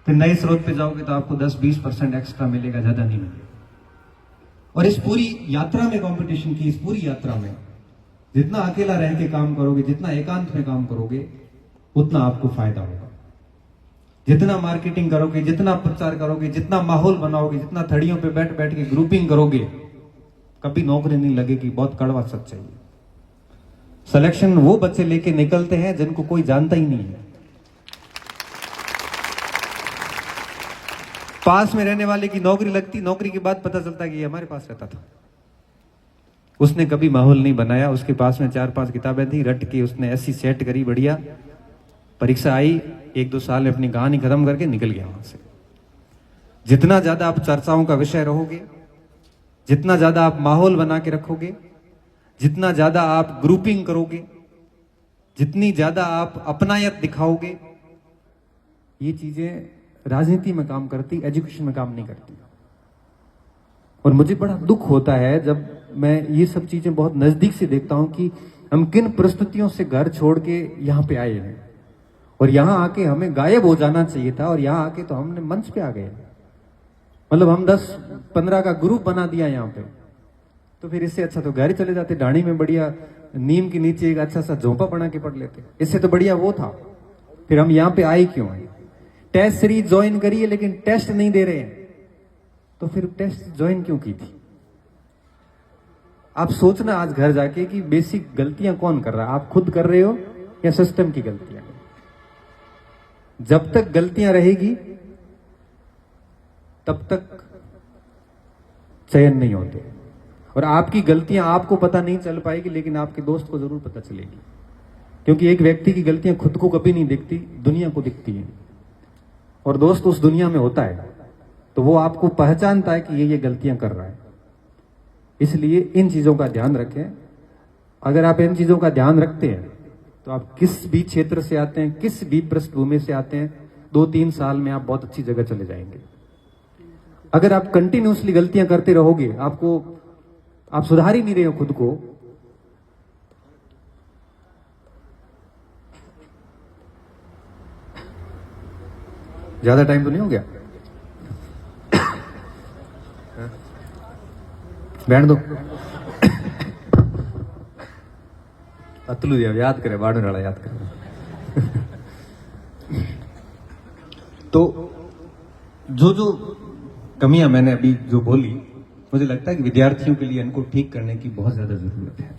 फिर नए स्रोत पे जाओगे तो आपको 10-20% एक्स्ट्रा मिलेगा, ज्यादा नहीं मिलेगा। और इस पूरी यात्रा में, कंपटीशन की इस पूरी यात्रा में जितना अकेला रह के काम करोगे, जितना एकांत में काम करोगे, उतना आपको फायदा होगा। जितना मार्केटिंग करोगे, जितना प्रचार करोगे, जितना माहौल बनाओगे, जितना थड़ियों पे बैठ बैठ के ग्रुपिंग करोगे, कभी नौकरी नहीं लगेगी। बहुत कड़वा सच है। सिलेक्शन वो बच्चे लेके निकलते हैं जिनको कोई जानता ही नहीं है। पास में रहने वाले की नौकरी लगती, नौकरी के बाद पता चलता कि ये हमारे पास रहता था। उसने कभी माहौल नहीं बनाया, उसके पास में 4-5 किताबें थी, रट के उसने ऐसी सेट करी बढ़िया, परीक्षा आई, 1-2 साल में अपनी कहानी खत्म करके निकल गया वहां से। जितना ज्यादा आप चर्चाओं का विषय रहोगे, जितना ज्यादा आप माहौल बना के रखोगे, जितना ज्यादा आप ग्रुपिंग करोगे, जितनी ज्यादा आप अपनायत दिखाओगे, ये चीजें राजनीति में काम करती, एजुकेशन में काम नहीं करती। और मुझे बड़ा दुख होता है जब मैं ये सब चीजें बहुत नजदीक से देखता हूं कि हम किन परिस्थितियों से घर छोड़ के यहां पे आए हैं, और यहां आके हमें गायब हो जाना चाहिए था, और यहां आके तो हमने मंच पे आ गए। मतलब हम 10-15 का ग्रुप बना दिया यहां पे, तो फिर इससे अच्छा तो घर ही चले जाते, ढाणी में बढ़िया नीम के नीचे एक अच्छा सा झोंपा बना के पढ़ लेते। इससे तो बढ़िया वो था। फिर हम यहां पे आए क्यों है? टेस्ट सीरीज ज्वाइन करिए लेकिन टेस्ट नहीं दे रहे हैं, तो फिर टेस्ट ज्वाइन क्यों की थी? आप सोचना आज घर जाके कि बेसिक गलतियां कौन कर रहा है, आप खुद कर रहे हो या सिस्टम की गलतियां? जब तक गलतियां रहेगी तब तक चयन नहीं होते, और आपकी गलतियां आपको पता नहीं चल पाएगी, लेकिन आपके दोस्त को जरूर पता चलेगी। क्योंकि एक व्यक्ति की गलतियां खुद को कभी नहीं दिखती, दुनिया को दिखती है, और दोस्त उस दुनिया में होता है, तो वो आपको पहचानता है कि ये गलतियां कर रहा है। इसलिए इन चीजों का ध्यान रखें। अगर आप इन चीजों का ध्यान रखते हैं तो आप किस भी क्षेत्र से आते हैं, किस भी पृष्ठभूमि से आते हैं, 2-3 साल में आप बहुत अच्छी जगह चले जाएंगे। अगर आप कंटिन्यूसली गलतियां करते रहोगे, आप सुधार ही नहीं रहे हो खुद को, ज्यादा टाइम तो नहीं हो गया? बैठ दो। अतलू याद करे, बाड़ू नाला याद करे। तो जो कमियां मैंने अभी जो बोली, मुझे लगता है कि विद्यार्थियों के लिए इनको ठीक करने की बहुत ज्यादा जरूरत है।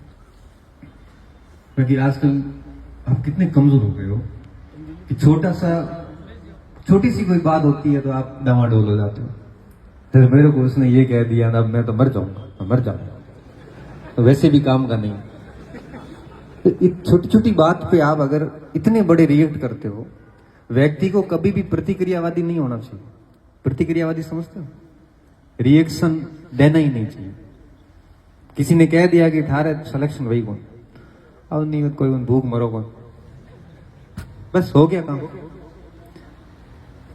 क्योंकि आजकल आप कितने कमजोर हो गए हो कि छोटी सी कोई बात होती है तो आप डामाडोल हो जाते हो। फिर मेरे को उसने ये कह दिया ना, अब मैं तो मर जाऊंगा, तो वैसे भी काम का नहीं। तो एक छोटी छोटी बात पे आप अगर इतने बड़े रिएक्ट करते हो, व्यक्ति को कभी भी प्रतिक्रियावादी नहीं होना चाहिए। प्रतिक्रियावादी समझते हो? रिएक्शन देना ही नहीं चाहिए। किसी ने कह दिया कि थारे सिलेक्शन वही कौन, अब नहीं कोई भूख मरो कौन, बस हो गया काम।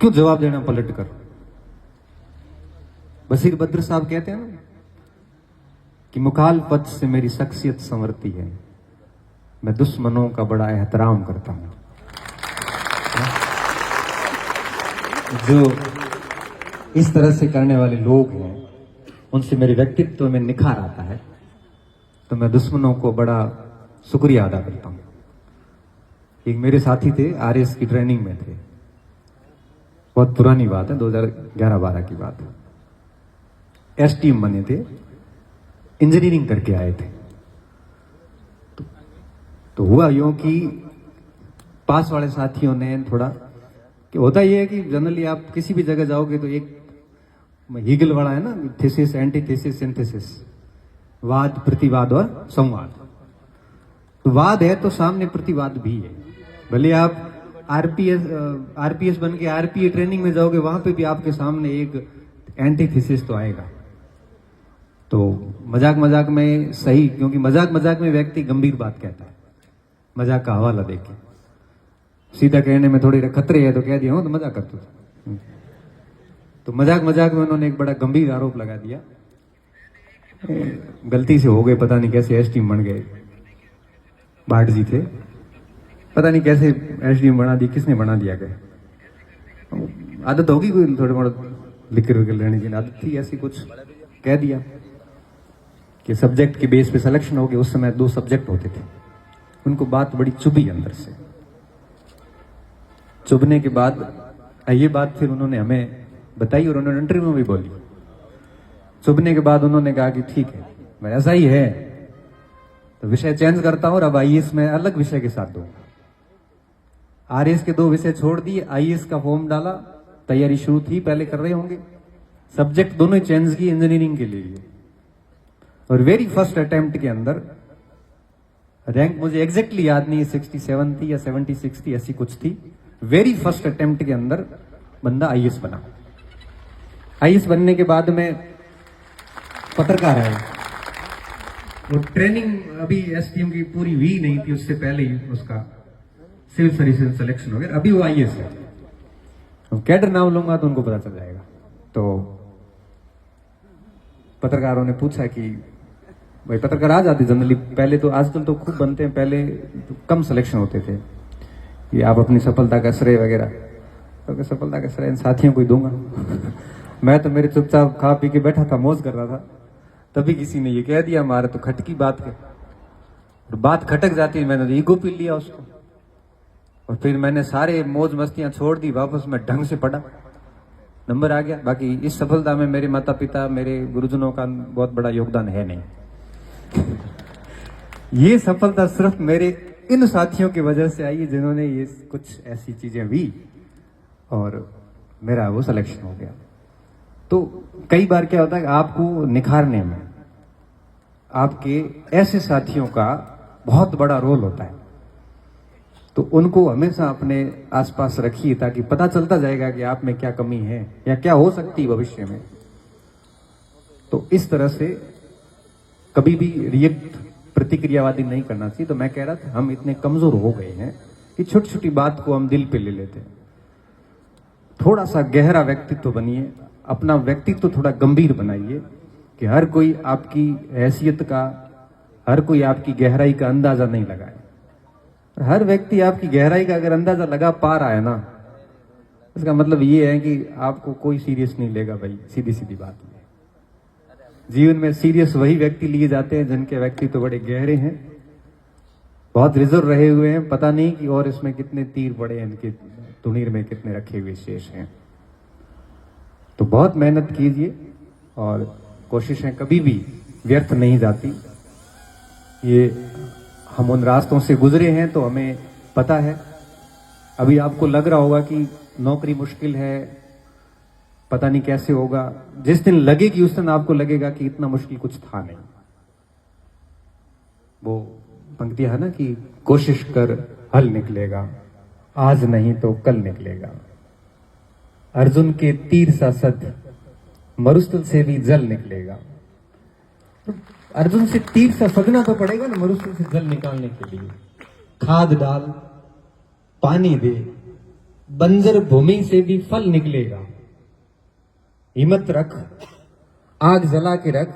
क्यों जवाब देना पलट कर? बशीर बद्र साहब कहते हैं ना कि मुखालफत से मेरी शख्सियत संवरती है, मैं दुश्मनों का बड़ा एहतराम करता हूं। जो इस तरह से करने वाले लोग हैं, उनसे मेरे व्यक्तित्व में निखार आता है, तो मैं दुश्मनों को बड़ा शुक्रिया अदा करता हूं। एक मेरे साथी थे, आरएस की ट्रेनिंग में थे, बहुत पुरानी बात है, 2011-12 की बात है। एसटीएम बने थे, इंजीनियरिंग करके आए थे। तो हुआ यूं कि पास वाले साथियों ने थोड़ा, कि होता यह है कि जनरली आप किसी भी जगह जाओगे तो एक हीगल वाला है ना, थीसिस, एंटीथीसिस, सिंथेसिस, वाद, प्रतिवाद और संवाद। तो वाद है तो सामने प्रतिवाद भी है। भले आप आरपीएस बन के आरपीए ट्रेनिंग में जाओगे, वहां पे भी आपके सामने एक एंटीथीसिस तो आएगा। तो मजाक मजाक में सही, क्योंकि मजाक मजाक में व्यक्ति गंभीर बात कहता है, मजाक का हवाला देके। सीधा कहने में थोड़ी खतरे है तो कह दिया, हो तो मजाक करते थे। तो मजाक मजाक में उन्होंने एक बड़ा गंभीर आरोप लगा दिया गलती से हो गए, पता नहीं कैसे एसडीएम बन गए। भाट जी थे, पता नहीं कैसे एसडीएम बना दी, किसने बना दिया गया। आदत होगी कोई थोड़े मोड़े लिख विकर लेने की आदत थी, ऐसी कुछ कह दिया कि सब्जेक्ट के बेस पे सिलेक्शन हो गया। उस समय 2 सब्जेक्ट होते थे, उनको बात बड़ी चुभी अंदर से। चुभने के बाद ये बात फिर उन्होंने हमें बताई और उन्होंने इंटरव्यू में भी बोली। चुभने के बाद उन्होंने कहा कि ठीक है, मैं ऐसा ही है तो विषय चेंज करता हूं और अब आईएएस में अलग विषय के साथ दूंगा। आरएस के 2 विषय छोड़ दिए, आईएएस का फॉर्म डाला, तैयारी शुरू थी, पहले कर रहे होंगे। सब्जेक्ट दोनों ही चेंज किए इंजीनियरिंग के लिए। और वेरी फर्स्ट अटेम्प्ट के अंदर रैंक मुझे एग्जैक्टली याद नहीं है, 67 थी या 76 थी, ऐसी कुछ थी। वेरी फर्स्ट अटेम्प्ट के अंदर बंदा आईएएस बना। आईएएस बनने के बाद में पत्रकार है। वो ट्रेनिंग अभी एसडीएम की पूरी हुई नहीं थी, उससे पहले ही उसका सिविल सर्विस सिलेक्शन हो गया। अभी वो आईएएस है। अब कैडर नाम लूंगा तो उनको पता चल जाएगा। तो पत्रकारों ने पूछा कि भाई पत्रकार आ जाते जनरली, पहले तो, आजकल तो खूब बनते हैं, पहले तो कम सिलेक्शन होते थे कि आप अपनी सफलता का श्रेय वगैरह, तो सफलता का श्रेय साथियों को ही दूंगा। मैं तो मेरे चुपचाप खा पी के बैठा था, मौज कर रहा था, तभी किसी ने ये कह दिया, हमारे तो खटकी बात के, और बात खटक जाती है। मैंने तो ईगो पी लिया उसको, और फिर मैंने सारे मौज मस्तियां छोड़ दी, वापस मैं ढंग से पढ़ा, नंबर आ गया। बाकी इस सफलता में मेरे माता पिता, मेरे गुरुजनों का बहुत बड़ा योगदान है नहीं। ये सफलता सिर्फ मेरे इन साथियों की वजह से आई है जिन्होंने ये कुछ ऐसी चीजें हुई और मेरा वो सिलेक्शन हो गया। तो कई बार क्या होता है कि आपको निखारने में आपके ऐसे साथियों का बहुत बड़ा रोल होता है, तो उनको हमेशा अपने आसपास रखिए ताकि पता चलता जाएगा कि आप में क्या कमी है या क्या हो सकती है भविष्य में। तो इस तरह से कभी भी रिएक्ट, प्रतिक्रियावादी नहीं करना चाहिए। तो मैं कह रहा था हम इतने कमजोर हो गए हैं कि छोटी छोटी बात को हम दिल पे ले लेते हैं। थोड़ा सा गहरा व्यक्तित्व बनिए, अपना व्यक्तित्व थोड़ा गंभीर बनाइए कि हर कोई आपकी हैसियत का, हर कोई आपकी गहराई का अंदाजा नहीं लगाए। हर व्यक्ति आपकी गहराई का अगर अंदाजा लगा पा रहा है ना, इसका मतलब ये है कि आपको कोई सीरियस नहीं लेगा भाई, सीधी सीधी बात है। जीवन में सीरियस वही व्यक्ति लिए जाते हैं जिनके व्यक्ति तो बड़े गहरे हैं, बहुत रिजर्व रहे हुए हैं, पता नहीं कि और इसमें कितने तीर पड़े हैं, इनके तुनीर में कितने रखे हुए शेष हैं। तो बहुत मेहनत कीजिए और कोशिशें कभी भी व्यर्थ नहीं जाती। ये हम उन रास्तों से गुजरे हैं तो हमें पता है। अभी आपको लग रहा होगा कि नौकरी मुश्किल है, पता नहीं कैसे होगा। जिस दिन लगेगी उस दिन आपको लगेगा कि इतना मुश्किल कुछ था नहीं। वो पंक्तियां है ना कि कोशिश कर हल निकलेगा, आज नहीं तो कल निकलेगा। अर्जुन के तीर सा सत्य, मरुस्थल से भी जल निकलेगा। तो अर्जुन से तीर सा सदना तो पड़ेगा ना मरुस्थल से जल निकालने के लिए। खाद डाल, पानी दे, बंजर भूमि से भी फल निकलेगा। हिम्मत रख, आग जला के रख,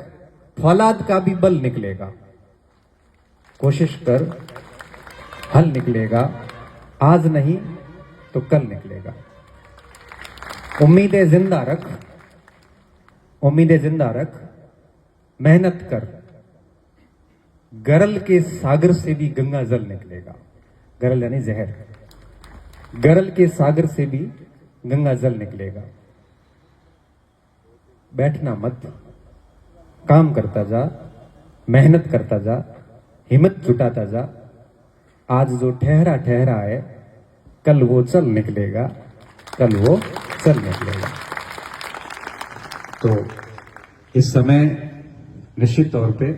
फौलाद का भी बल निकलेगा। कोशिश कर, हल निकलेगा, आज नहीं तो कल निकलेगा। उम्मीदें जिंदा रख, उम्मीदें जिंदा रख, मेहनत कर, गरल के सागर से भी गंगा जल निकलेगा। गरल यानी जहर, गरल के सागर से भी गंगा जल निकलेगा। बैठना मत, काम करता जा, मेहनत करता जा, हिम्मत जुटाता जा। आज जो ठहरा ठहरा है, कल वो चल निकलेगा, कल वो चल निकलेगा। तो इस समय निश्चित तौर पे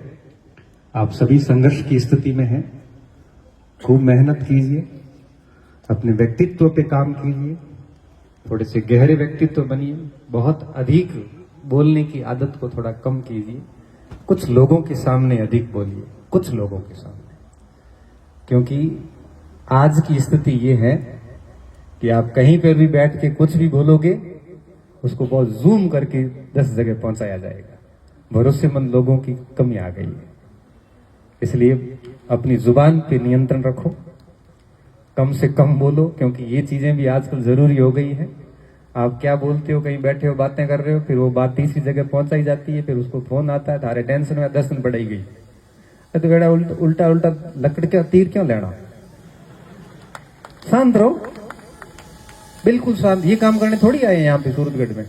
आप सभी संघर्ष की स्थिति में हैं। खूब मेहनत कीजिए, अपने व्यक्तित्व पे काम कीजिए, थोड़े से गहरे व्यक्तित्व बनिए, बहुत अधिक बोलने की आदत को थोड़ा कम कीजिए। कुछ लोगों के सामने अधिक बोलिए, कुछ लोगों के सामने, क्योंकि आज की स्थिति ये है कि आप कहीं पर भी बैठ के कुछ भी बोलोगे, उसको बहुत जूम करके 10 जगह पहुंचाया जाएगा। भरोसेमंद लोगों की कमी आ गई है। इसलिए अपनी जुबान पे नियंत्रण रखो, कम से कम बोलो, क्योंकि ये चीजें भी आजकल जरूरी हो गई है। आप क्या बोलते हो, कहीं बैठे हो बातें कर रहे हो, फिर वो बात तीसरी जगह पहुंचाई जाती है, फिर उसको फोन आता है, थारे टेंशन में 10 दिन बढ़ाई गई। तो बेटा उल्टा उल्टा लकड़ का तीर क्यों लेना, शांत रहो, बिल्कुल शांत। ये काम करने थोड़ी आए यहाँ पे सूरतगढ़ में,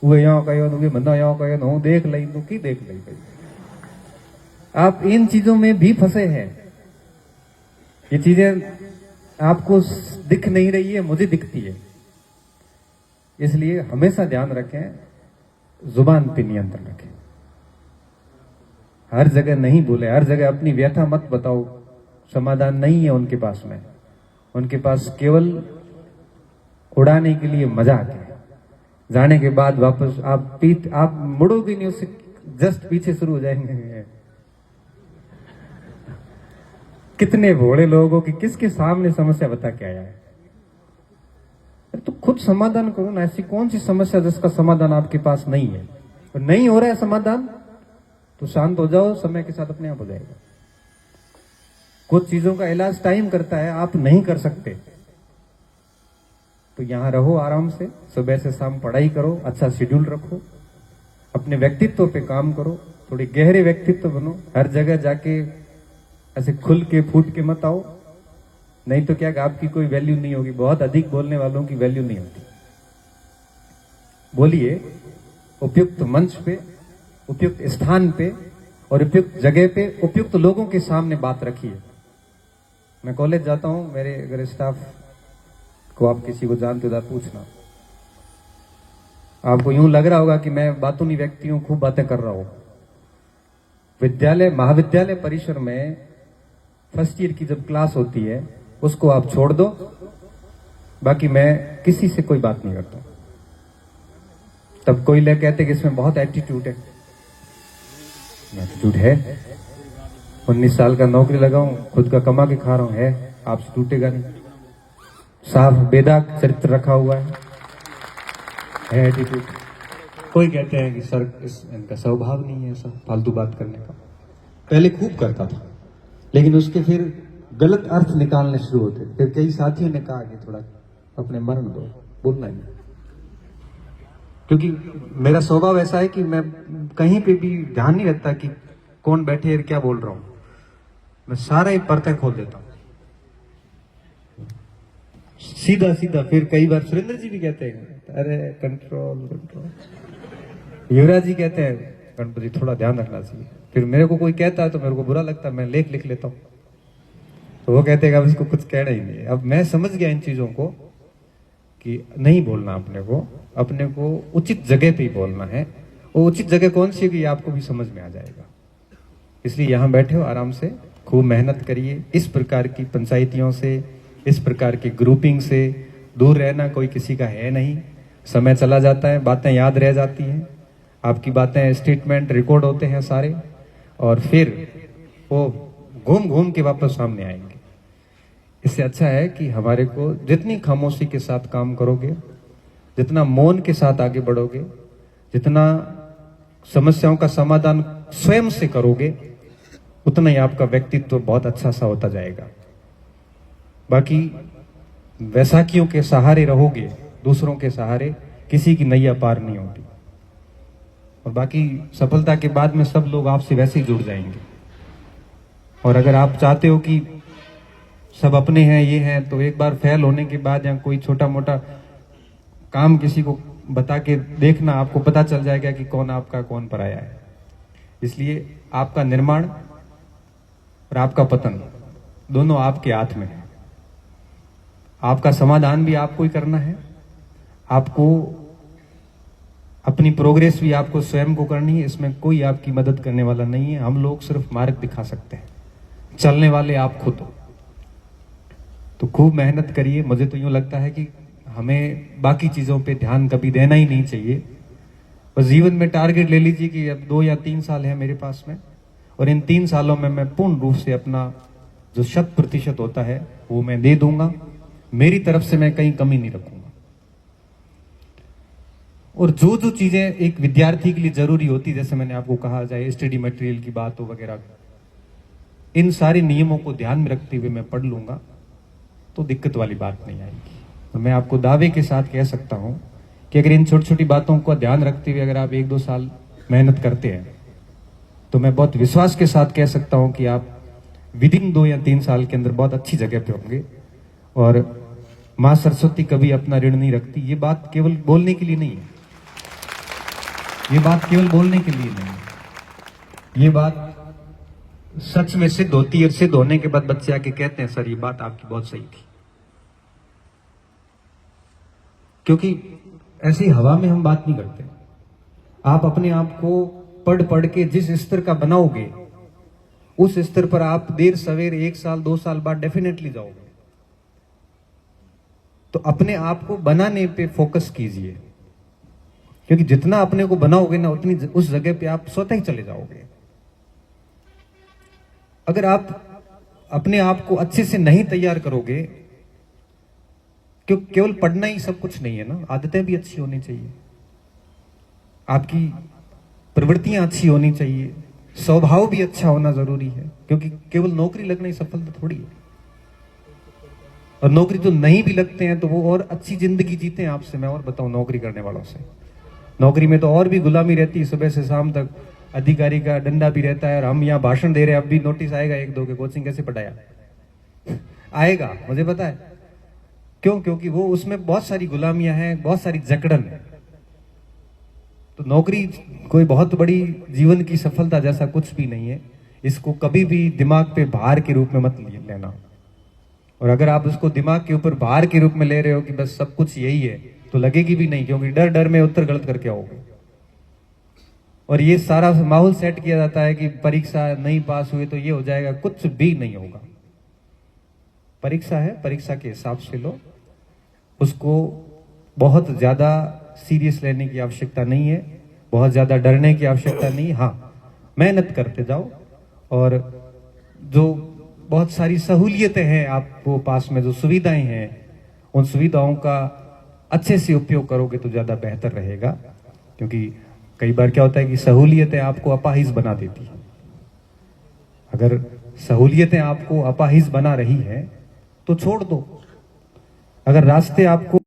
वो यहाँ कहो वे बंदा यहाँ कहो देख ली तो की देख ली भाई। आप इन चीजों में भी फंसे हैं। ये चीजें आपको दिख नहीं रही है, मुझे दिखती है। इसलिए हमेशा ध्यान रखें, जुबान पे नियंत्रण रखें, हर जगह नहीं बोले, हर जगह अपनी व्यथा मत बताओ। समाधान नहीं है उनके पास में, उनके पास केवल उड़ाने के लिए मजाक है। जाने के बाद वापस आप मुड़ोगे नहीं, उससे जस्ट पीछे शुरू हो जाएंगे। कितने भोले लोगों की किसके सामने समस्या बता के आया है, तो खुद समाधान करो ना। ऐसी कौन सी समस्या जिसका समाधान आपके पास नहीं है, और नहीं हो रहा है समाधान तो शांत हो जाओ, समय के साथ अपने आप हो जाएगा। कुछ चीजों का इलाज टाइम करता है, आप नहीं कर सकते तो यहां रहो आराम से, सुबह से शाम पढ़ाई करो, अच्छा शेड्यूल रखो, अपने व्यक्तित्व पे काम करो, थोड़े गहरे व्यक्तित्व बनो। हर जगह जाके ऐसे खुल के फूट के मत आओ, नहीं तो क्या आपकी कोई वैल्यू नहीं होगी। बहुत अधिक बोलने वालों की वैल्यू नहीं होती। बोलिए उपयुक्त मंच पे, उपयुक्त स्थान पे और उपयुक्त जगह पे, उपयुक्त लोगों के सामने बात रखिए। मैं कॉलेज जाता हूं, मेरे अगर स्टाफ को आप किसी को जानते हो पूछना, आपको यूं लग रहा होगा कि मैं बातूनी व्यक्ति हूं, खूब बातें कर रहा हूं। विद्यालय महाविद्यालय परिसर में फर्स्ट ईयर की जब क्लास होती है उसको आप छोड़ दो, बाकी मैं किसी से कोई बात नहीं करता। तब कोई लोग कहते कि इसमें बहुत एटीट्यूड है। एटीट्यूड है, 19 साल का नौकरी लगा हूं, खुद का कमा के खा रहा हूं, है आपसे टूटेगा नहीं। साफ बेदाग चरित्र रखा हुआ है एटीट्यूड। कोई कहते हैं कि सर इनका स्वभाव नहीं है ऐसा फालतू बात करने का। पहले खूब करता था, लेकिन उसके फिर गलत अर्थ निकालने शुरू होते। फिर कई साथियों ने कहा कि थोड़ा अपने मरण दो, बोलना ही, क्योंकि मेरा स्वभाव ऐसा है कि मैं कहीं पे भी ध्यान नहीं रखता कि कौन बैठे और क्या बोल रहा हूं। मैं सारा ही पर्दे खोल देता हूं सीधा सीधा। फिर कई बार सुरेंद्र जी भी कहते हैं अरे कंट्रोल कंट्रोल। युवराज जी कहते हैं गणपति जी थोड़ा ध्यान रखना चाहिए। फिर मेरे को कोई कहता है तो मेरे को बुरा लगता है, मैं लिख लेता हूं। तो वो कहते हैं अब इसको कुछ कहना ही नहीं। अब मैं समझ गया इन चीजों को कि नहीं बोलना, अपने को उचित जगह पे ही बोलना है। वो उचित जगह कौन सी है कि आपको भी समझ में आ जाएगा। इसलिए यहां बैठे हो आराम से, खूब मेहनत करिए। इस प्रकार की पंचायतियों से, इस प्रकार की ग्रुपिंग से दूर रहना कोई किसी का है नहीं। समय चला जाता है, बातें याद रह जाती हैं, आपकी बातें स्टेटमेंट रिकॉर्ड होते हैं सारे, और फिर वो घूम घूम के वापस सामने आएंगे। इससे अच्छा है कि हमारे को जितनी खामोशी के साथ काम करोगे, जितना मौन के साथ आगे बढ़ोगे, जितना समस्याओं का समाधान स्वयं से करोगे, उतना ही आपका व्यक्तित्व बहुत अच्छा सा होता जाएगा। बाकी वैसाखियों के सहारे रहोगे, दूसरों के सहारे, किसी की नैया पार नहीं होती। और बाकी सफलता के बाद में सब लोग आपसे वैसे ही जुड़ जाएंगे। और अगर आप चाहते हो कि सब अपने हैं, ये हैं, तो एक बार फेल होने के बाद या कोई छोटा मोटा काम किसी को बता के देखना, आपको पता चल जाएगा कि कौन आपका कौन पराया है। इसलिए आपका निर्माण और आपका पतन दोनों आपके हाथ में है। आपका समाधान भी आपको ही करना है, आपको अपनी प्रोग्रेस भी आपको स्वयं को करनी है। इसमें कोई आपकी मदद करने वाला नहीं है। हम लोग सिर्फ मार्ग दिखा सकते हैं, चलने वाले आप खुद हो। तो खूब मेहनत करिए। मुझे तो यूं लगता है कि हमें बाकी चीजों पे ध्यान कभी देना ही नहीं चाहिए। बस जीवन में टारगेट ले लीजिए कि अब 2 या 3 साल है मेरे पास में, और इन 3 सालों में मैं पूर्ण रूप से अपना जो 100% होता है वो मैं दे दूंगा। मेरी तरफ से मैं कहीं कमी नहीं रखूंगा। और जो जो चीजें एक विद्यार्थी के लिए जरूरी होती, जैसे मैंने आपको कहा, चाहे स्टडी मटेरियल की बात हो वगैरह, इन सारे नियमों को ध्यान में रखते हुए मैं पढ़ लूंगा तो दिक्कत वाली बात नहीं आएगी। तो मैं आपको दावे के साथ कह सकता हूं कि अगर इन छोटी छोटी बातों का ध्यान रखते हुए अगर आप 1-2 साल मेहनत करते हैं तो मैं बहुत विश्वास के साथ कह सकता हूं कि आप विदिन 2 या 3 साल के अंदर बहुत अच्छी जगह पे होंगे। और मां सरस्वती कभी अपना ऋण नहीं रखती। ये बात केवल बोलने के लिए नहीं है, ये बात केवल बोलने के लिए नहीं है, ये बात सच में सिद्ध होती है। और सिद्ध होने के बाद बच्चे आके कहते हैं सर ये बात आपकी बहुत सही थी। क्योंकि ऐसी हवा में हम बात नहीं करते। आप अपने आप को पढ़ पढ़ के जिस स्तर का बनाओगे उस स्तर पर आप देर सवेर 1 साल 2 साल बाद डेफिनेटली जाओगे। तो अपने आप को बनाने पे फोकस कीजिए, क्योंकि जितना अपने को बनाओगे ना उतनी उस जगह पे आप स्वतः ही चले जाओगे। अगर आप अपने आप को अच्छे से नहीं तैयार करोगे, क्यों केवल पढ़ना ही सब कुछ नहीं है ना, आदतें भी अच्छी होनी चाहिए, आपकी प्रवृत्तियां अच्छी होनी चाहिए, स्वभाव भी अच्छा होना जरूरी है। क्योंकि केवल नौकरी लगना ही सफलता थोड़ी है। और नौकरी तो नहीं भी लगते हैं तो वो और अच्छी जिंदगी जीते हैं आपसे। मैं और बताऊं नौकरी करने वालों से, नौकरी में तो और भी गुलामी रहती है, सुबह से शाम तक अधिकारी का डंडा भी रहता है। और हम यहाँ भाषण दे रहे हैं, अब भी नोटिस आएगा 1-2 के कोचिंग कैसे पढ़ाया आएगा, मुझे पता है क्यों, क्योंकि वो उसमें बहुत सारी गुलामियां हैं, बहुत सारी जकड़न है। तो नौकरी कोई बहुत बड़ी जीवन की सफलता जैसा कुछ भी नहीं है। इसको कभी भी दिमाग पे भार के रूप में मत लेना। और अगर आप उसको दिमाग के ऊपर भार के रूप में ले रहे हो कि बस सब कुछ यही है, तो लगेगी भी नहीं, क्योंकि डर डर में उत्तर गलत करके आओगे। और ये सारा माहौल सेट किया जाता है कि परीक्षा नहीं पास हुए तो ये हो जाएगा, कुछ भी नहीं होगा। परीक्षा है, परीक्षा के हिसाब से लो, उसको बहुत ज्यादा सीरियस लेने की आवश्यकता नहीं है, बहुत ज्यादा डरने की आवश्यकता नहीं। हाँ, मेहनत करते जाओ और जो बहुत सारी सहूलियतें हैं आपको पास में, जो सुविधाएं हैं, उन सुविधाओं का अच्छे से उपयोग करोगे तो ज्यादा बेहतर रहेगा। क्योंकि कई बार क्या होता है कि सहूलियतें आपको अपाहिज बना देती है। अगर सहूलियतें आपको अपाहिज बना रही है तो छोड़ दो। अगर रास्ते आपको